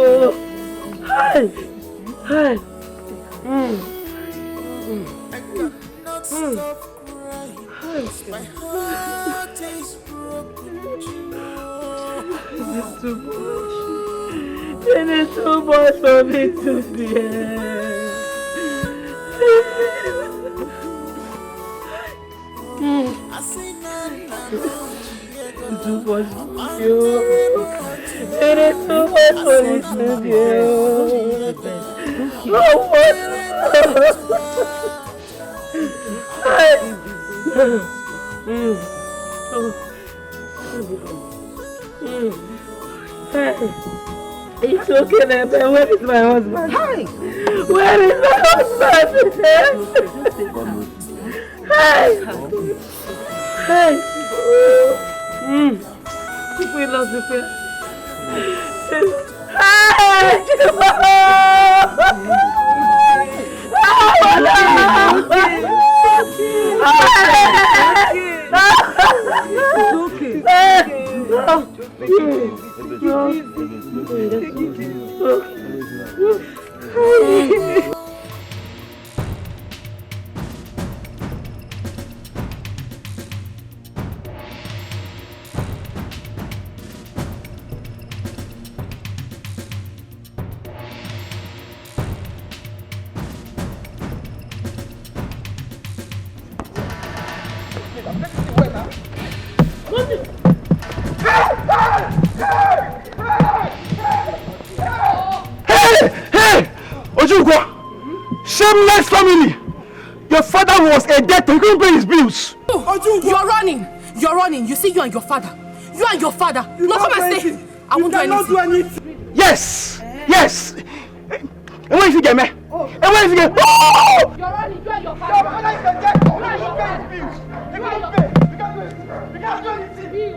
Hey! My heart is broken. This is too much. It is too much for me to bear. Too much for you. It is too much for me to bear. Oh, what? It's okay, man. Where is my husband? Hi. Where is my husband? Hi. We lost the fear. Shameless family! Your father was a debtor, he couldn't pay his bills. You're running! You see, you and your father. No, come and stay. I won't do anything. Yes! And where is he get me? Oh! You're running, you and your father. Your father is a debtor, he couldn't pay his bills. He couldn't pay. We can't do anything.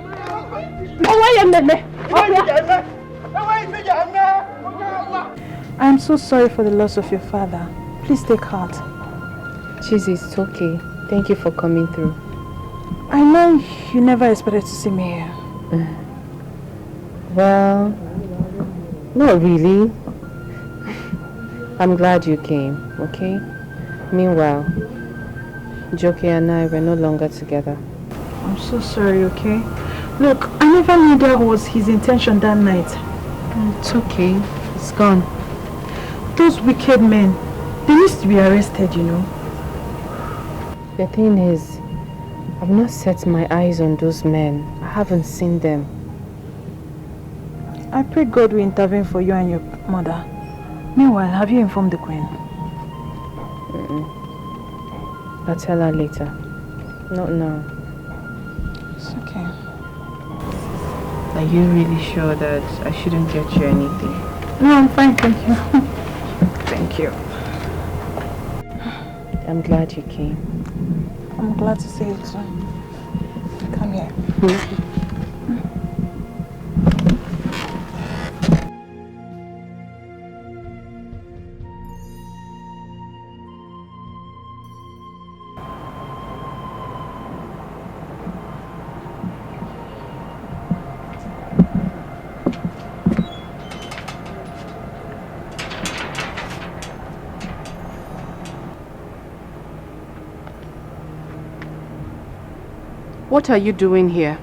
I am so sorry for the loss of your father. Please take heart. Chizzy, it's okay. Thank you for coming through. I know you never expected to see me here. Well, not really. I'm glad you came, okay? Meanwhile, Joke and I were no longer together. I'm so sorry, okay? Look, I never knew that was his intention that night. It's okay. It's gone. Those wicked men, they need to be arrested, you know. The thing is, I've not set my eyes on those men. I haven't seen them. I pray God will intervene for you and your mother. Meanwhile, have you informed the Queen? I'll tell her later. Not now. It's okay. Are you really sure that I shouldn't get you anything? No, I'm fine, thank you. Thank you. I'm glad you came. I'm glad to see you too. Come here. What are you doing here?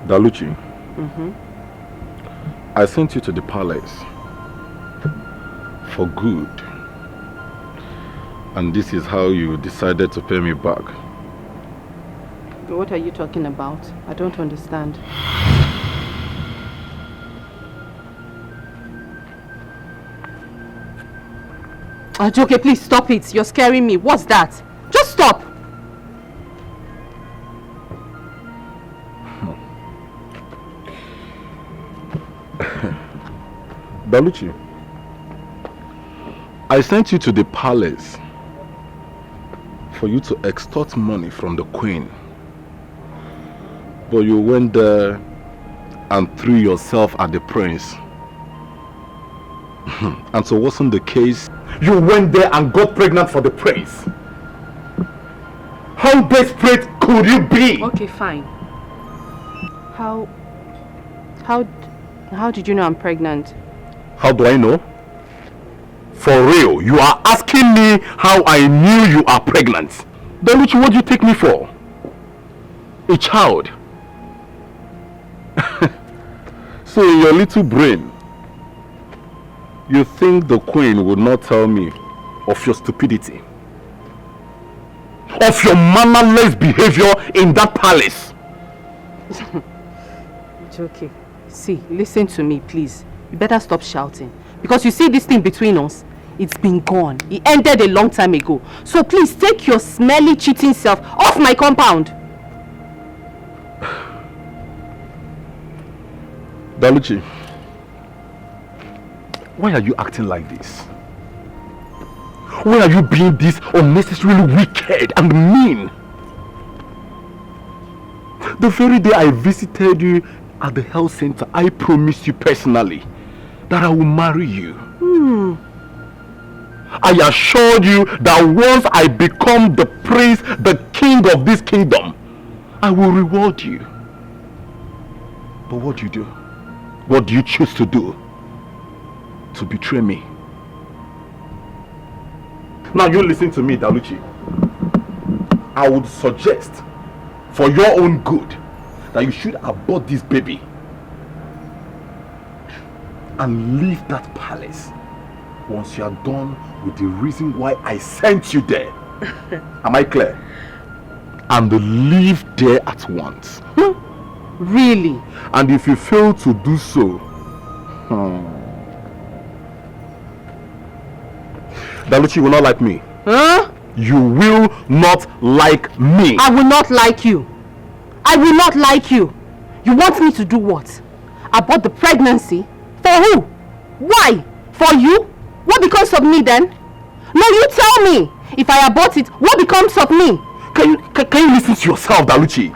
Daluchi, I sent you to the palace for good. And this is how you decided to pay me back. What are you talking about? I don't understand. Joke, please stop it. You're scaring me. What's that? Just stop. Daluchi, I sent you to the palace for you to extort money from the queen. But you went there and threw yourself at the prince. And so wasn't the case? You went there and got pregnant for the prince. How desperate could you be? Okay, fine. How did you know I'm pregnant? How do I know? For real, you are asking me how I knew you are pregnant. Then which what do you take me for? A child. So in your little brain, you think the queen would not tell me of your stupidity, of your mannerless behavior in that palace? It's okay. See, listen to me, please. You better stop shouting. Because you see this thing between us, it's been gone. It ended a long time ago. So please take your smelly, cheating self off my compound. Daluchi, why are you acting like this? Why are you being this unnecessarily wicked and mean? The very day I visited you at the health center, I promised you personally that I will marry you. I assured you that once I become the prince, the king of this kingdom, I will reward you. But what do you do? What do you choose to do? To betray me? Now you listen to me, Daluchi. I would suggest, for your own good, that you should abort this baby and leave that palace once you are done with the reason why I sent you there. Am I clear? And leave there at once. Really? And if you fail to do so, Daluchi will not like me. Huh? You will not like me. I will not like you. I will not like you. You want me to do what? Abort the pregnancy? For who? Why? For you? What becomes of me then? No, you tell me. If I abort it, what becomes of me? Can you listen to yourself, Daluchi?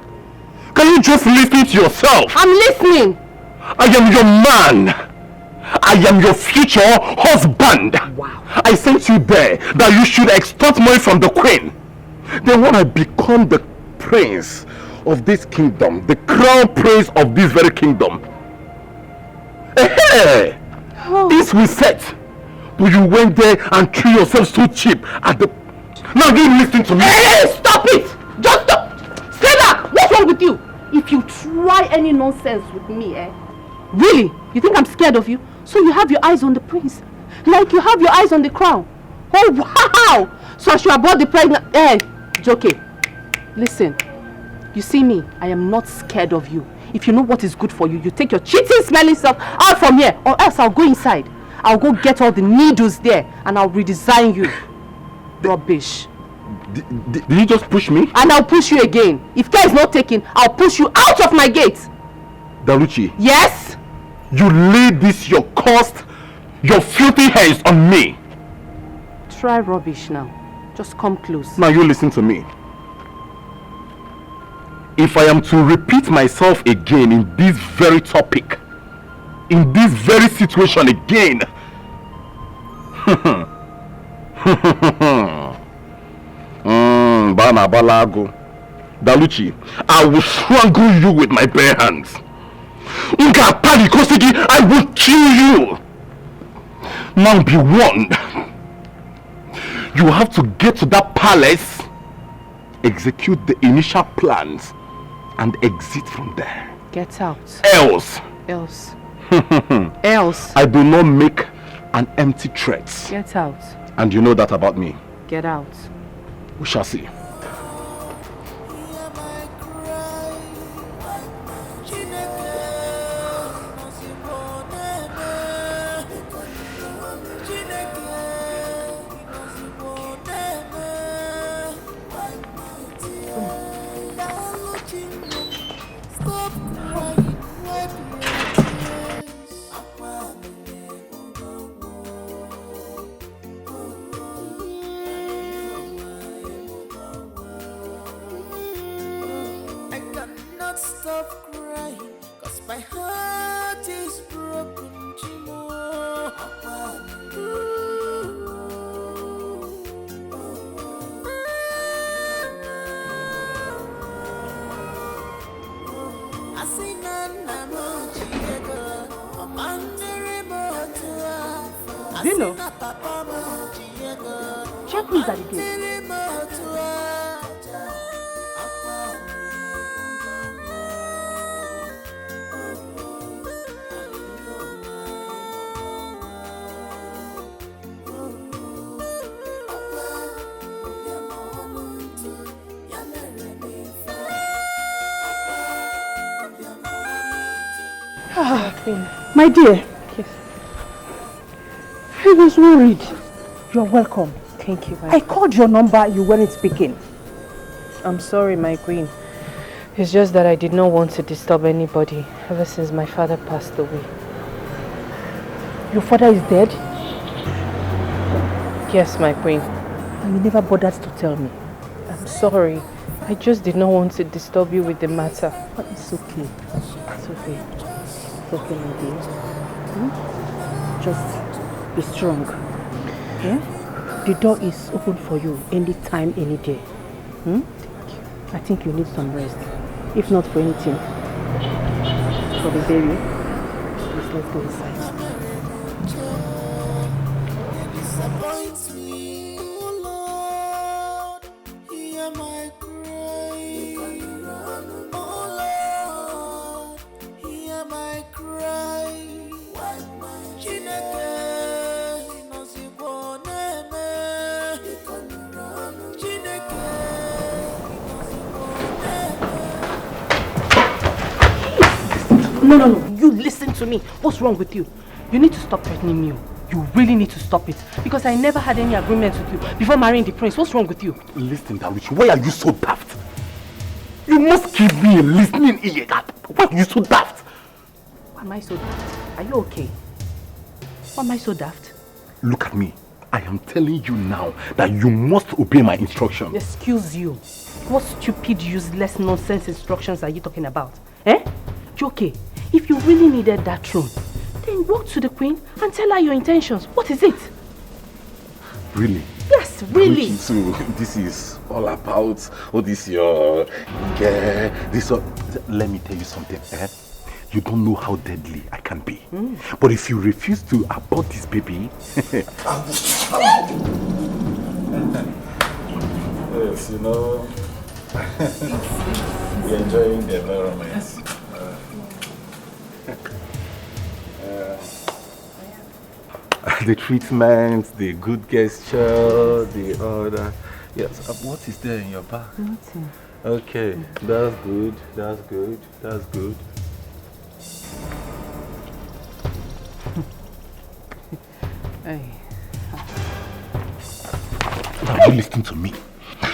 Can you just listen to yourself? I'm listening. I am your man. I am your future husband. Wow. I sent you there that you should extort money from the queen. Then when I become the prince, of this kingdom, the crown prince of this very kingdom. Hey! This we set, but you went there and threw yourself so cheap at the... Now you listen to me. Hey, stop it! Just stop! Stay back! What's wrong with you? If you try any nonsense with me, really? You think I'm scared of you? So you have your eyes on the prince, like you have your eyes on the crown. Oh wow! So I should abort the pregnant... Joke. Listen, you see me, I am not scared of you. If you know what is good for you, you take your cheating, smelling self out from here, or else I'll go inside. I'll go get all the needles there and I'll redesign you. Rubbish. Did you just push me? And I'll push you again. If care is not taken, I'll push you out of my gate. Daluchi. Yes? You lay this, your cost, your filthy hands on me. Try rubbish now. Just come close. Now you listen to me. If I am to repeat myself again in this very topic, in this very situation again, Bana Balago, Daluchi, I will strangle you with my bare hands. I will kill you. Now be warned. You have to get to that palace, execute the initial plans, and exit from there. Get out. Else. Else. Else. I do not make an empty threat. Get out. And you know that about me. Get out. We shall see. Zeno, check who's at the gate. My dear, yes. I was worried. You're welcome. Thank you. I called your number, you weren't speaking. I'm sorry, my queen. It's just that I did not want to disturb anybody ever since my father passed away. Your father is dead? Yes, my queen. And you never bothered to tell me. I'm sorry. I just did not want to disturb you with the matter. But it's okay. It's okay. It's okay, my dear. Just be strong. Yeah? The door is open for you anytime, any day. Thank you. I think you need some rest. If not for anything, for the baby, please let's go inside. No. You listen to me. What's wrong with you? You need to stop threatening me. You really need to stop it. Because I never had any agreement with you before marrying the prince. What's wrong with you? Listen, Daluchi, why are you so daft? You must give me a listening ear. Why are you so daft? Why am I so daft? Are you okay? Why am I so daft? Look at me. I am telling you now that you must obey my instructions. Excuse you. What stupid, useless, nonsense instructions are you talking about? Eh? Joke, if you really needed that throne, then walk to the queen and tell her your intentions. What is it? Really? Yes. please, really. So this is all about all this your this all, let me tell you something, You don't know how deadly I can be. But if you refuse to abort this baby, Yes, you know, we're enjoying the environment. the treatment, the good gesture, the other. Yes, what is there in your bag? Nothing. Okay, that's good, that's good, that's good. Hey. Now you listen to me.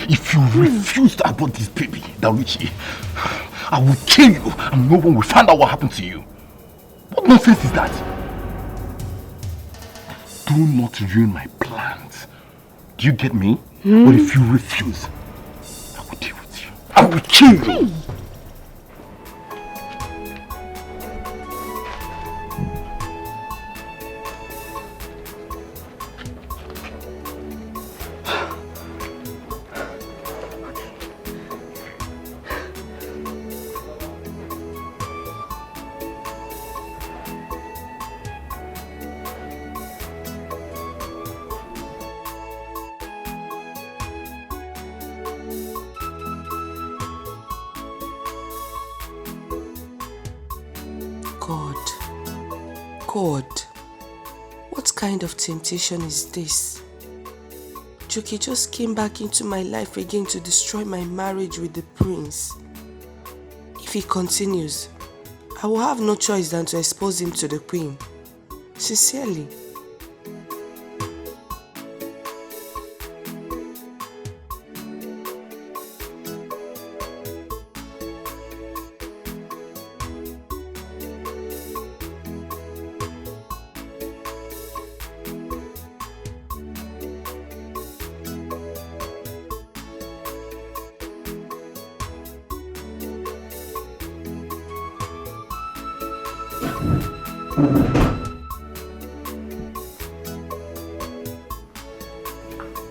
If you refuse to abort this baby, Dawichi, I will kill you and no one will find out what happened to you. What nonsense is that? Do not ruin my plans. Do you get me? But if you refuse, I will deal with you. I will kill you. God, what kind of temptation is this? Joke just came back into my life again to destroy my marriage with the prince. If he continues, I will have no choice than to expose him to the queen. Sincerely.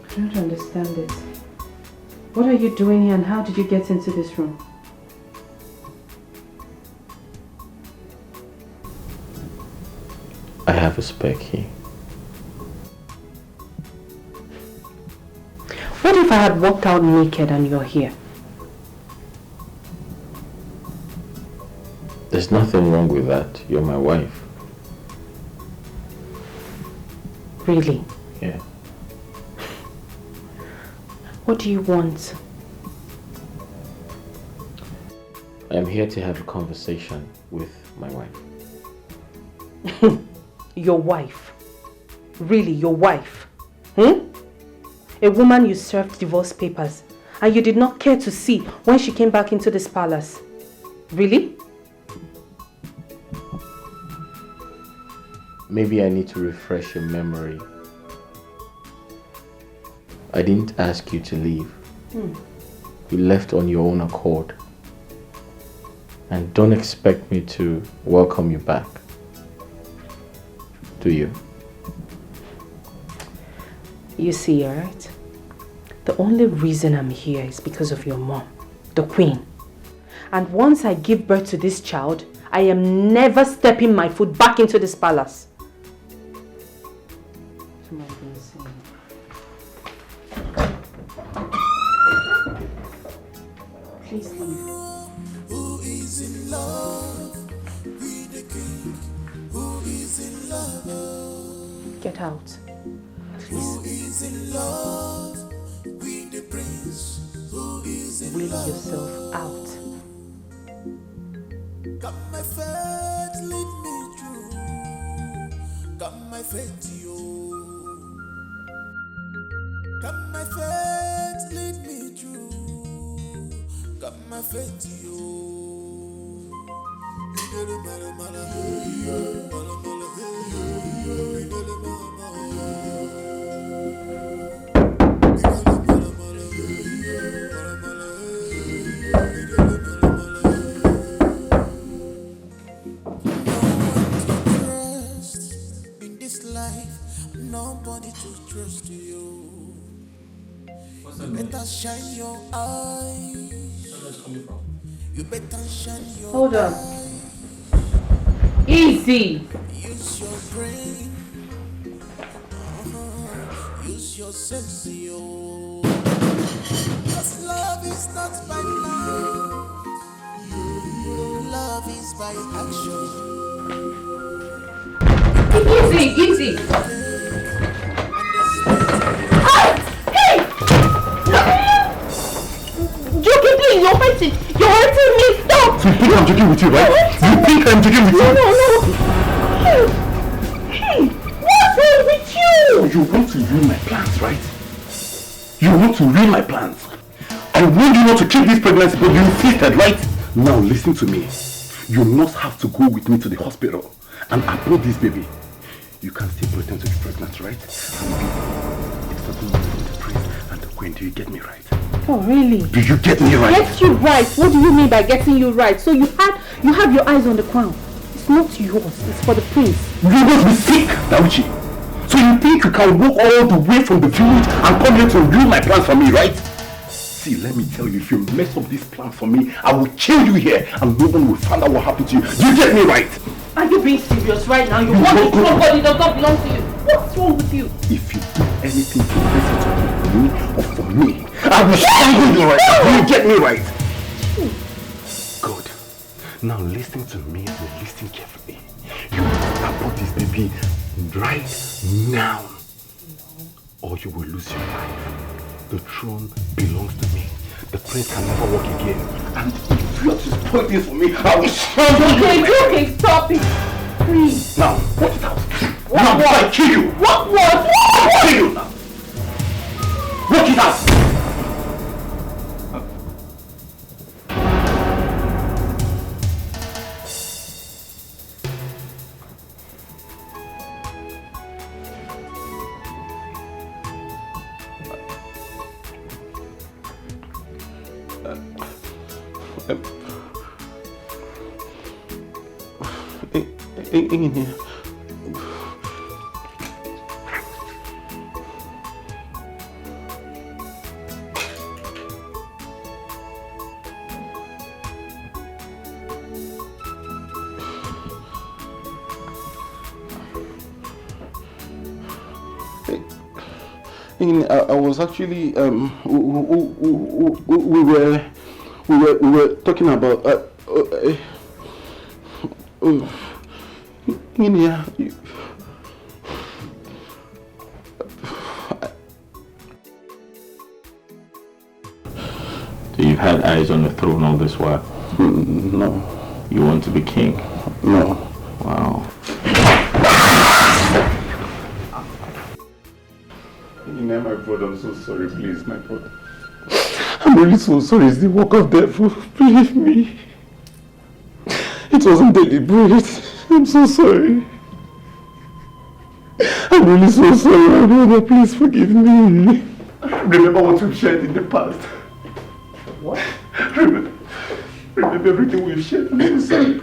I don't understand it. What are you doing here and how did you get into this room? I have a spare key. What if I had walked out naked and you're here? There's nothing wrong with that. You're my wife. Really? Yeah. What do you want? I'm here to have a conversation with my wife. Your wife? Really, your wife? A woman you served divorce papers and you did not care to see when she came back into this palace. Really? Maybe I need to refresh your memory. I didn't ask you to leave. You left on your own accord. And don't expect me to welcome you back. Do you? You see, alright? The only reason I'm here is because of your mom, the queen. And once I give birth to this child, I am never stepping my foot back into this palace. Please leave. Who is in love with the king? Who is in love? Get out. Please. Who is in love with the prince? Who is in Will love? yourself out. Come my faith, lead me through. Come my faith to you. Come my faith, lead me through. Come my faith to you. In this life, nobody to trust you. better shine your eyes. You better shine your Hold on. eyes. Easy. Use your brain. Use your sense, yo. 'Cause love is not by mouth. Love is by action. Easy. Hey! Jockey, please, you're hurting me. Stop! So you think I'm joking with you, right? You think I'm joking with you? No. Hey, what's wrong with you? You want to ruin my plans, right? You want to ruin my plans. I warned you not to keep this pregnancy, but you insisted, right? Now listen to me. You must have to go with me to the hospital and abort this baby. You can still pretend to be pregnant, right? And be exactly the prince and the queen. Do you get me right? Oh, really? Do you get me right? Get you right. What do you mean by getting you right? So you have your eyes on the crown. It's not yours. It's for the prince. You must be sick, Dauchi. So you think you can walk all the way from the village and come here to ruin my plans for me, right? See, let me tell you, if you mess up this plan for me, I will kill you here and no one will find out what happened to you. You get me right? Are you being serious right now? You want to throw body that does not belong to you. What's wrong with you? If you do anything to mess it up for me or for me, I will strangle you right now. You get me right? Good. Now listen to me and listen carefully. You must abort this baby right now. Or you will lose your life. The throne belongs to me. The prince can never walk again. And if you are to spoil this for me, I will strangle you. Okay, stop it. Please. Now, what is out? Now, I kill you. What? I kill you now. Walk it out. In here. I was actually we were talking about in here. So you've had eyes on the throne all this while? No. You want to be king? No. Wow. My brother, I'm so sorry, please, my brother. I'm really so sorry. It's the work of devil. Believe me. It wasn't deliberate. I'm so sorry. I'm really so sorry, my brother. Please forgive me. Remember what we've shared in the past. What? Remember everything we've shared. I'm so sorry.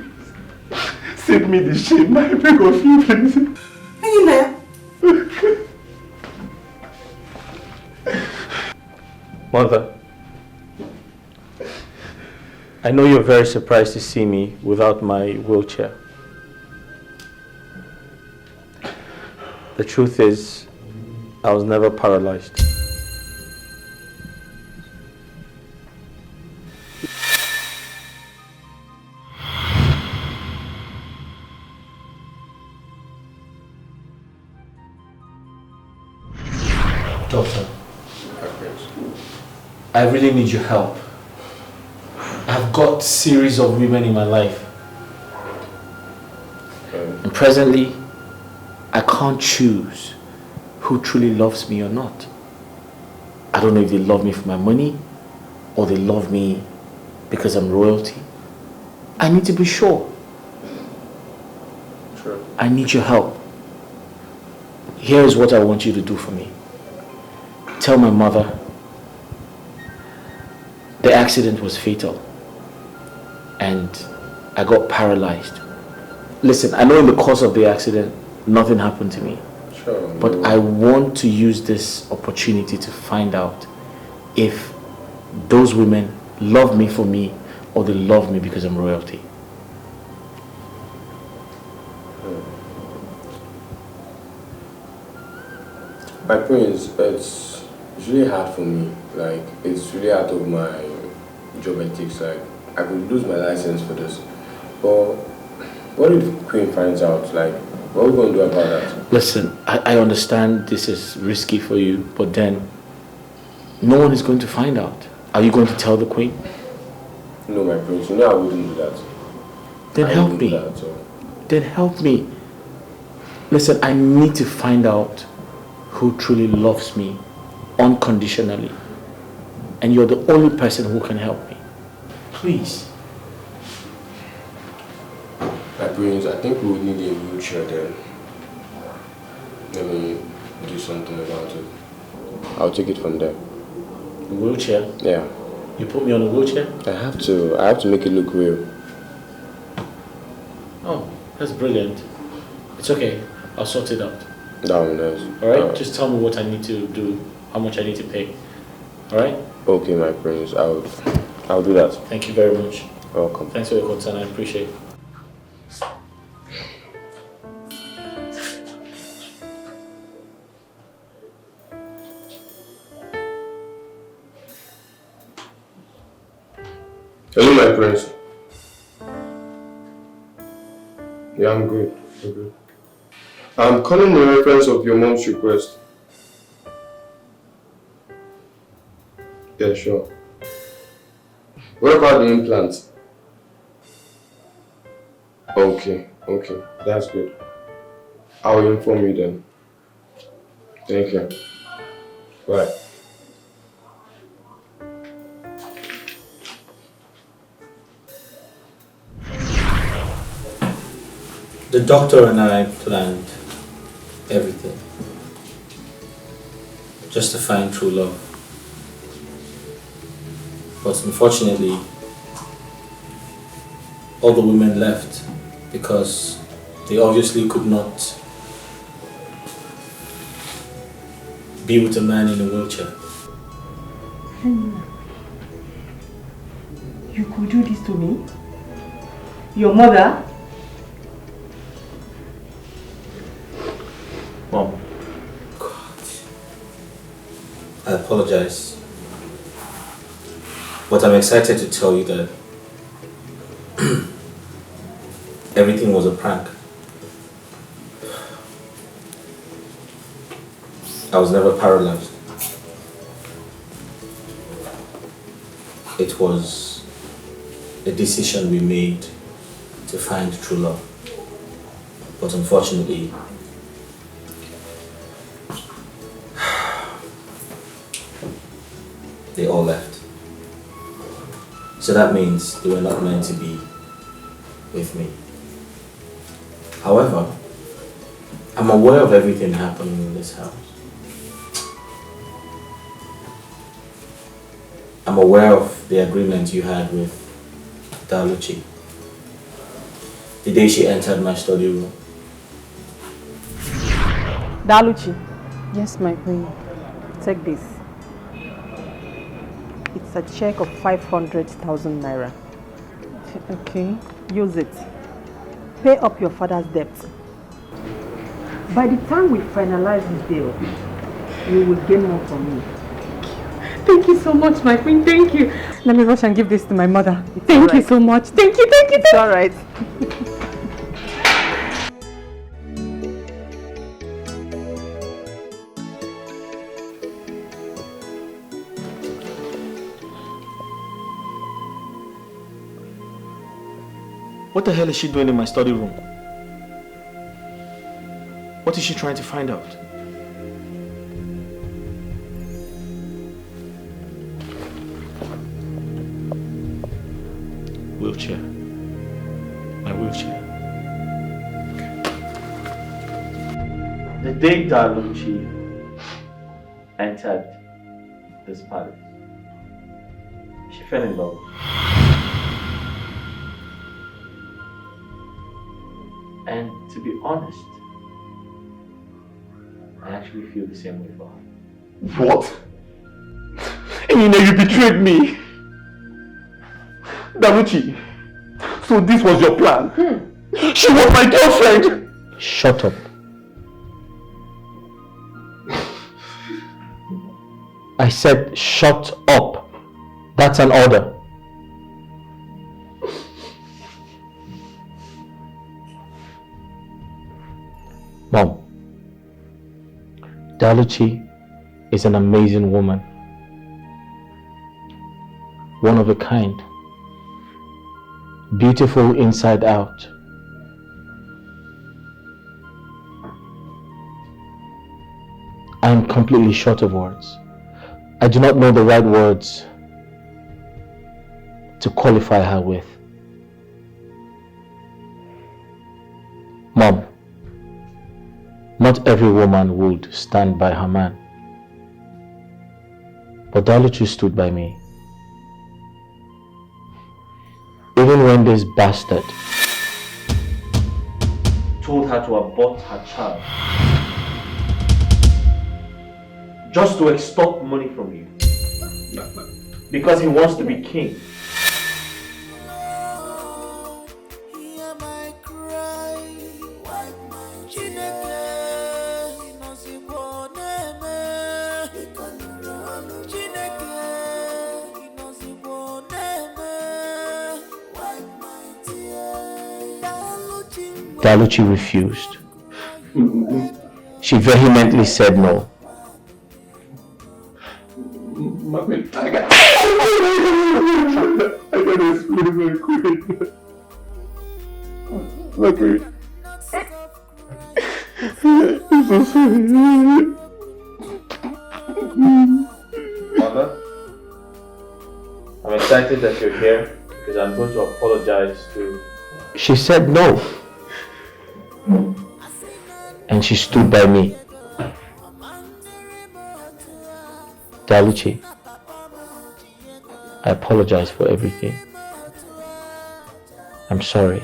Save me the shame. I beg of you, please. Are you there? Mother, I know you're very surprised to see me without my wheelchair. The truth is, I was never paralyzed. Doctor, I really need your help. I've got a series of women in my life. And presently, I can't choose who truly loves me or not. I don't know if they love me for my money or they love me because I'm royalty. I need to be sure. Sure. I need your help. Here's what I want you to do for me. Tell my mother the accident was fatal and I got paralyzed. Listen, I know in the course of the accident, nothing happened to me. Sure. But I want to use this opportunity to find out if those women love me for me or they love me because I'm royalty. My prince, it's really hard for me. Like, it's really out of my job ethics. Like, I could lose my license for this. But what if the Queen finds out? Like, what are we going to do about that? Listen, I understand this is risky for you, but then no one is going to find out. Are you going to tell the Queen? No, my prince, you know I wouldn't do that. Then help me. Then help me. Listen, I need to find out who truly loves me unconditionally. And you're the only person who can help me. Please. My prince, I think we would need a wheelchair then. Let me do something about it. I'll take it from there. A wheelchair? Yeah. You put me on a wheelchair? I have to make it look real. Oh, that's brilliant. It's okay. I'll sort it out. That would be nice. Alright? Just tell me what I need to do, how much I need to pay. Alright? Okay, my prince. I'll do that. Thank you very much. Welcome. Thanks for your concern. I appreciate it. Hello, my prince. Yeah, I'm good. I'm good. I'm calling in reference of your mom's request. Yeah, sure. What about the implants? Okay, that's good. I'll inform you then. Thank you. Bye. The doctor and I planned everything just to find true love. But unfortunately, all the women left because they obviously could not be with a man in a wheelchair. You could do this to me? Your mother? Mom, I apologize, but I'm excited to tell you that everything was a prank. I was never paralyzed. It was a decision we made to find true love, but unfortunately, they all left. So that means they were not meant to be with me. However, I'm aware of everything happening in this house. I'm aware of the agreement you had with Daluchi the day she entered my study room. Daluchi. Yes, my queen. Take this. It's a check of 500,000 naira. Okay. Use it. Pay up your father's debt. By the time we finalize this deal, you will gain more from me. Thank you so much, my queen. Thank you. Let me rush and give this to my mother. Thank you so much. Thank you. It's all right. What the hell is she doing in my study room? What is she trying to find out? Wheelchair. My wheelchair. The day Daluchi entered this palace, she fell in love. And to be honest, I actually feel the same way for her. What? In you betrayed me. Daluchi, so this was your plan? She was my girlfriend. Shut up. I said shut up. That's an order. Mom, Daluchi is an amazing woman. One of a kind. Beautiful inside out. I am completely short of words. I do not know the right words to qualify her with. Mom, not every woman would stand by her man. But Daluchi stood by me. Even when this bastard told her to abort her child just to extort money from you because he wants to be king. Daluchi refused. She vehemently said no. I gotta explain very quick. I'm so sorry. Mother, I'm excited that you're here because I'm going to apologize to... She said no. And she stood by me. Daluchi, I apologize for everything. I'm sorry.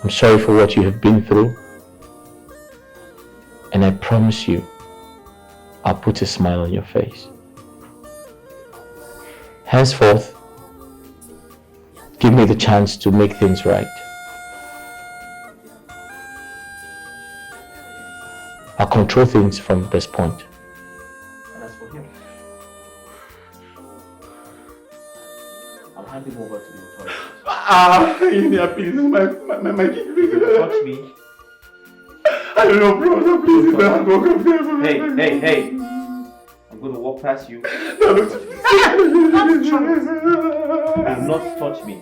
I'm sorry for what you have been through. And I promise you, I'll put a smile on your face. Henceforth, give me the chance to make things right. I'll control things from this point. And as for him, I'll hand him over to the authorities. India, please, my kid, please. Touch me. I don't know, bro, please, don't walk up there. Hey. I'm going to walk past you. Do not touch me.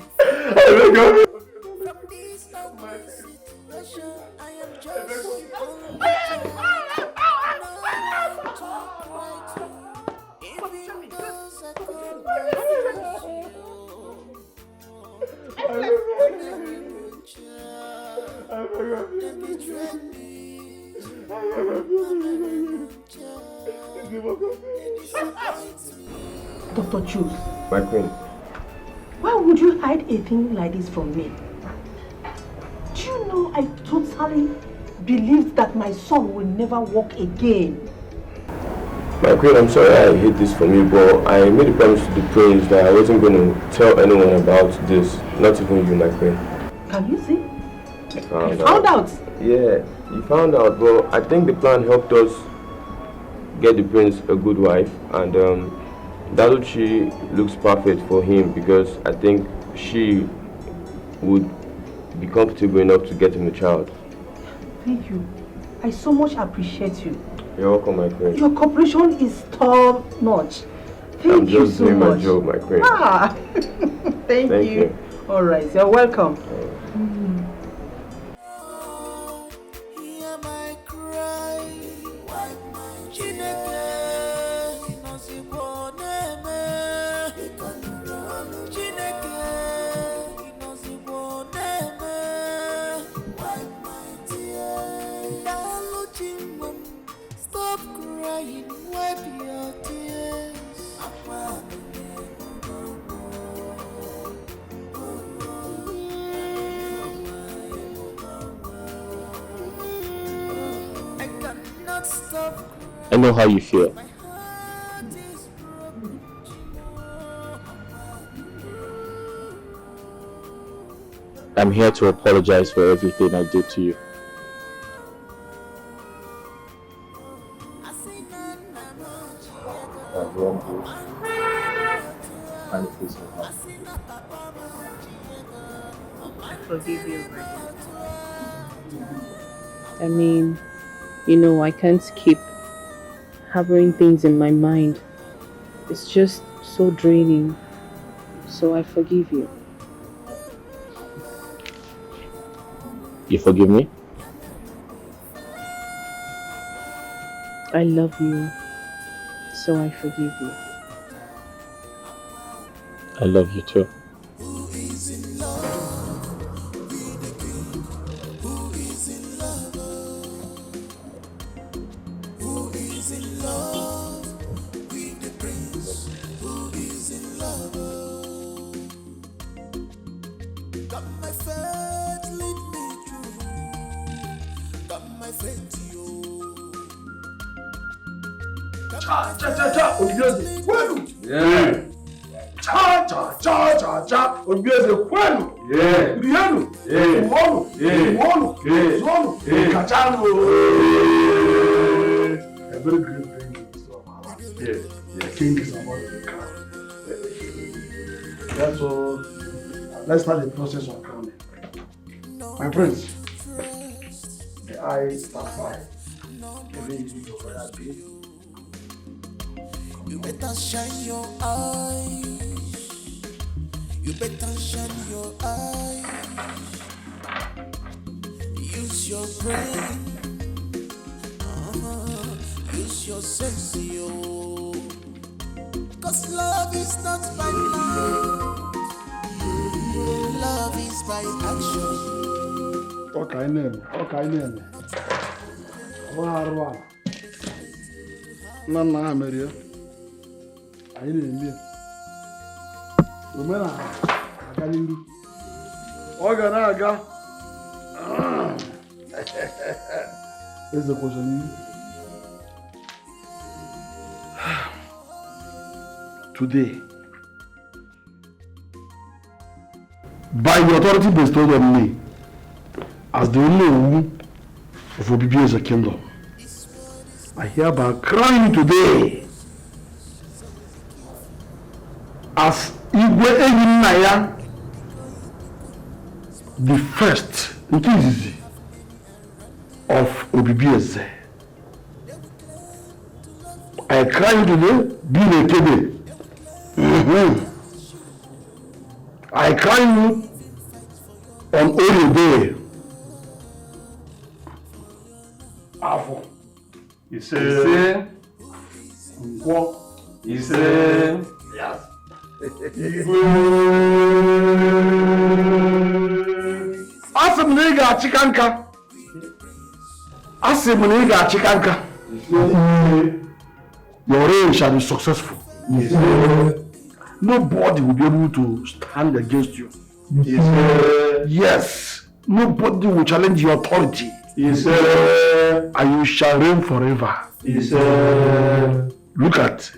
Dr. Jules. My queen. Why would you hide a thing like this from me? Do you know I totally believed that my son will never walk again? My queen, I'm sorry I hid this from you, but I made a promise to the prince that I wasn't going to tell anyone about this, not even you, my queen. Can you see? I found out? Yeah, you found out, but I think the plan helped us get the prince a good wife, and Daluchi looks perfect for him because I think she would be comfortable enough to get him a child. Thank you. I so much appreciate you. You're welcome, my queen. Your cooperation is top notch. Thank you so much. I'm just doing my job, my queen. Thank you. All right, you're welcome. I know how you feel. I'm here to apologize for everything I did to you. I've wronged you. And please help me. I forgive you, Brian. I mean, you know, I can't keep harboring things in my mind. It's just so draining. So I forgive you. You forgive me? I love you. So I forgive you. I love you too. Obieze kwenu. Rienu. Uonu. Uonu. Zonu. Kachanu. A very great thing is of our life. Yes. King is about to come. That's all. Let's start the process of crowning. My prince, the eyes are fine. You better shine your eyes. You better shine your eyes. Use your brain. Use your sense, yo. Cause love is not by might. Love is by action. Okay, name. Warwa. Nana Maria. I didn't mean. Rumena, I can do. Oganaga. There's a question. Today, by the authority bestowed on me, as the only one of Obibi as a kingdom, I hereby crown you today as Igwe Evinaya, the first Nkizizi of Obibieze. I crown you today, being a Kebe. I crown you on Ori Day. Afo. Ise. Nkwo. Ise. Yes. Asị m na ị ga-achịka nka. Asị m na ị ga-achịka nka. Your reign shall be successful. Nobody will be able to stand against you. Yes. Nobody will challenge your authority. And you shall reign forever. Look at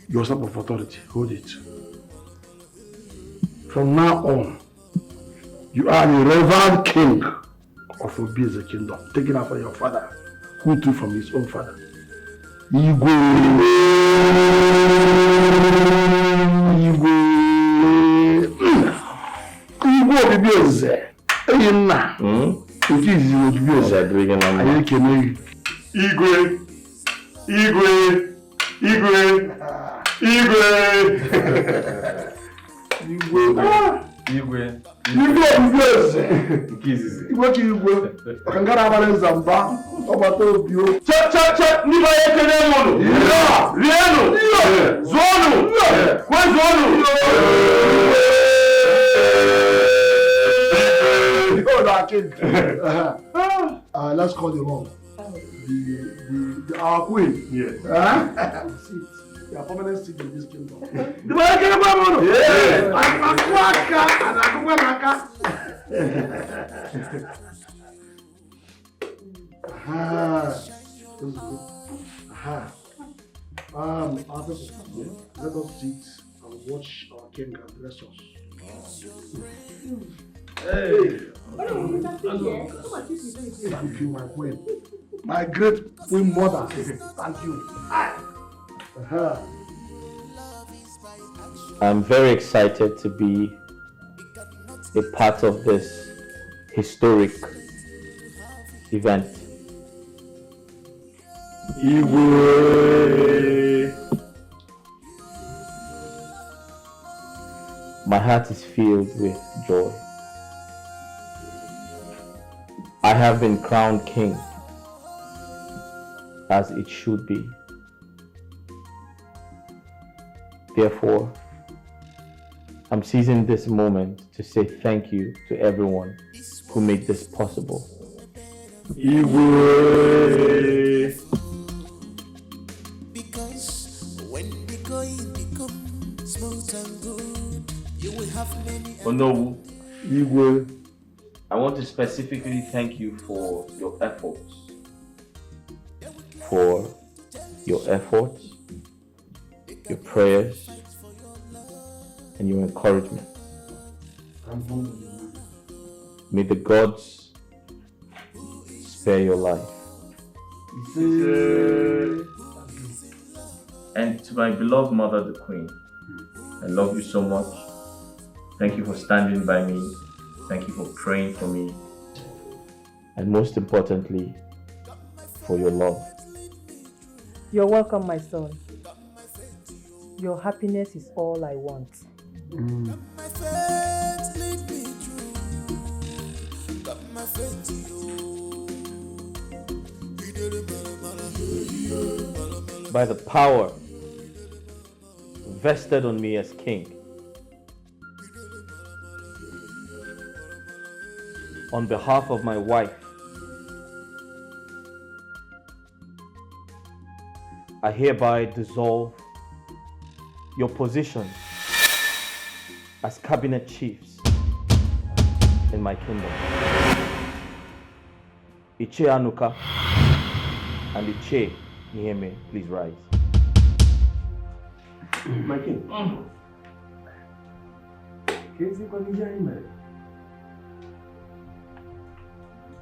your stamp of authority. Hold it. From now on, you are the revered king of Obieze kingdom, taken after your father, who took from his own father. Igwe Obieze. Eyina. Nkizizi Obieze. Ayi kene. Igwe. Obieze. Nkizizi. Igwe. Okangara abale zamba. Obato obio. Che. Niba yekene mono. Rienu. Zonu. Kwe zonu. Let's call the wrong. Our queen. Yes. You are permanent seat in this kingdom. The boy can have one. Yeah. Let us sit and watch our king and bless us. Thank you, my queen. My great queen mother. Thank you. I'm very excited to be a part of this historic event. My heart is filled with joy. I have been crowned king, as it should be. Therefore, I'm seizing this moment to say thank you to everyone who made this possible. Because when the going becomes smooth and good, you will have many. Onowu, I want to specifically thank you for your efforts. Your prayers, and your encouragement. May the gods spare your life. And to my beloved mother, the Queen, I love you so much. Thank you for standing by me. Thank you for praying for me. And most importantly, for your love. You're welcome, my son. Your happiness is all I want. My faith lead me through. Got my faith to you. By the power vested on me as king, on behalf of my wife, I hereby dissolve your position as cabinet chiefs in my kingdom. Iche Anuka and Iche Niheme, please rise. My king.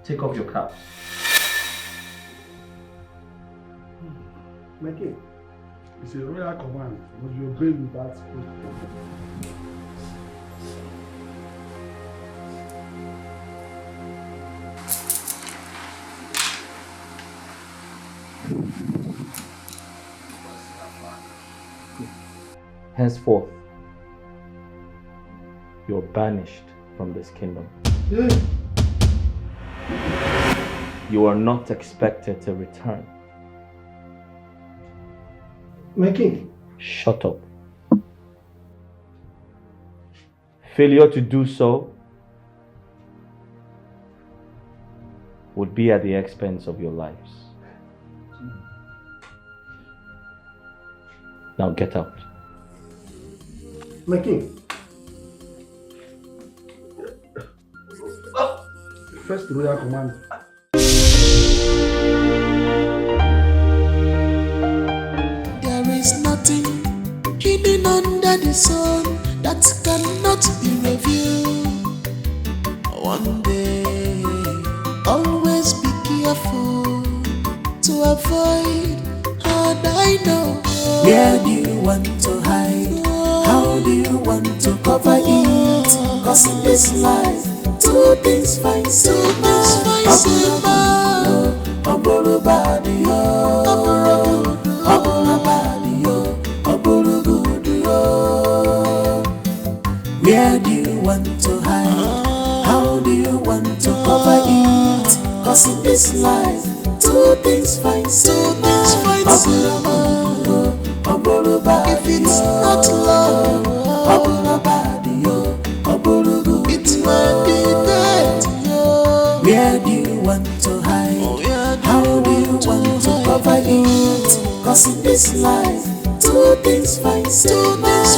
Take off your caps. My king, it's a royal command. Must you obey without speaking? Henceforth, you're banished from this kingdom. You are not expected to return. My king. Shut up. Failure to do so would be at the expense of your lives. Now get out. My king. First royal command. There is nothing hidden under the sun that cannot be revealed. One day, always be careful to avoid hard I know. Where do you want to hide? How do you want to cover it? Cause in this life, two things find so much. Where do you want to hide? How do you want to cover it? Cause in this life, two things find so much. If it's not love, it might be dead. Where do you want to hide? How do you want to cover it? Cause in this life, two things find so much.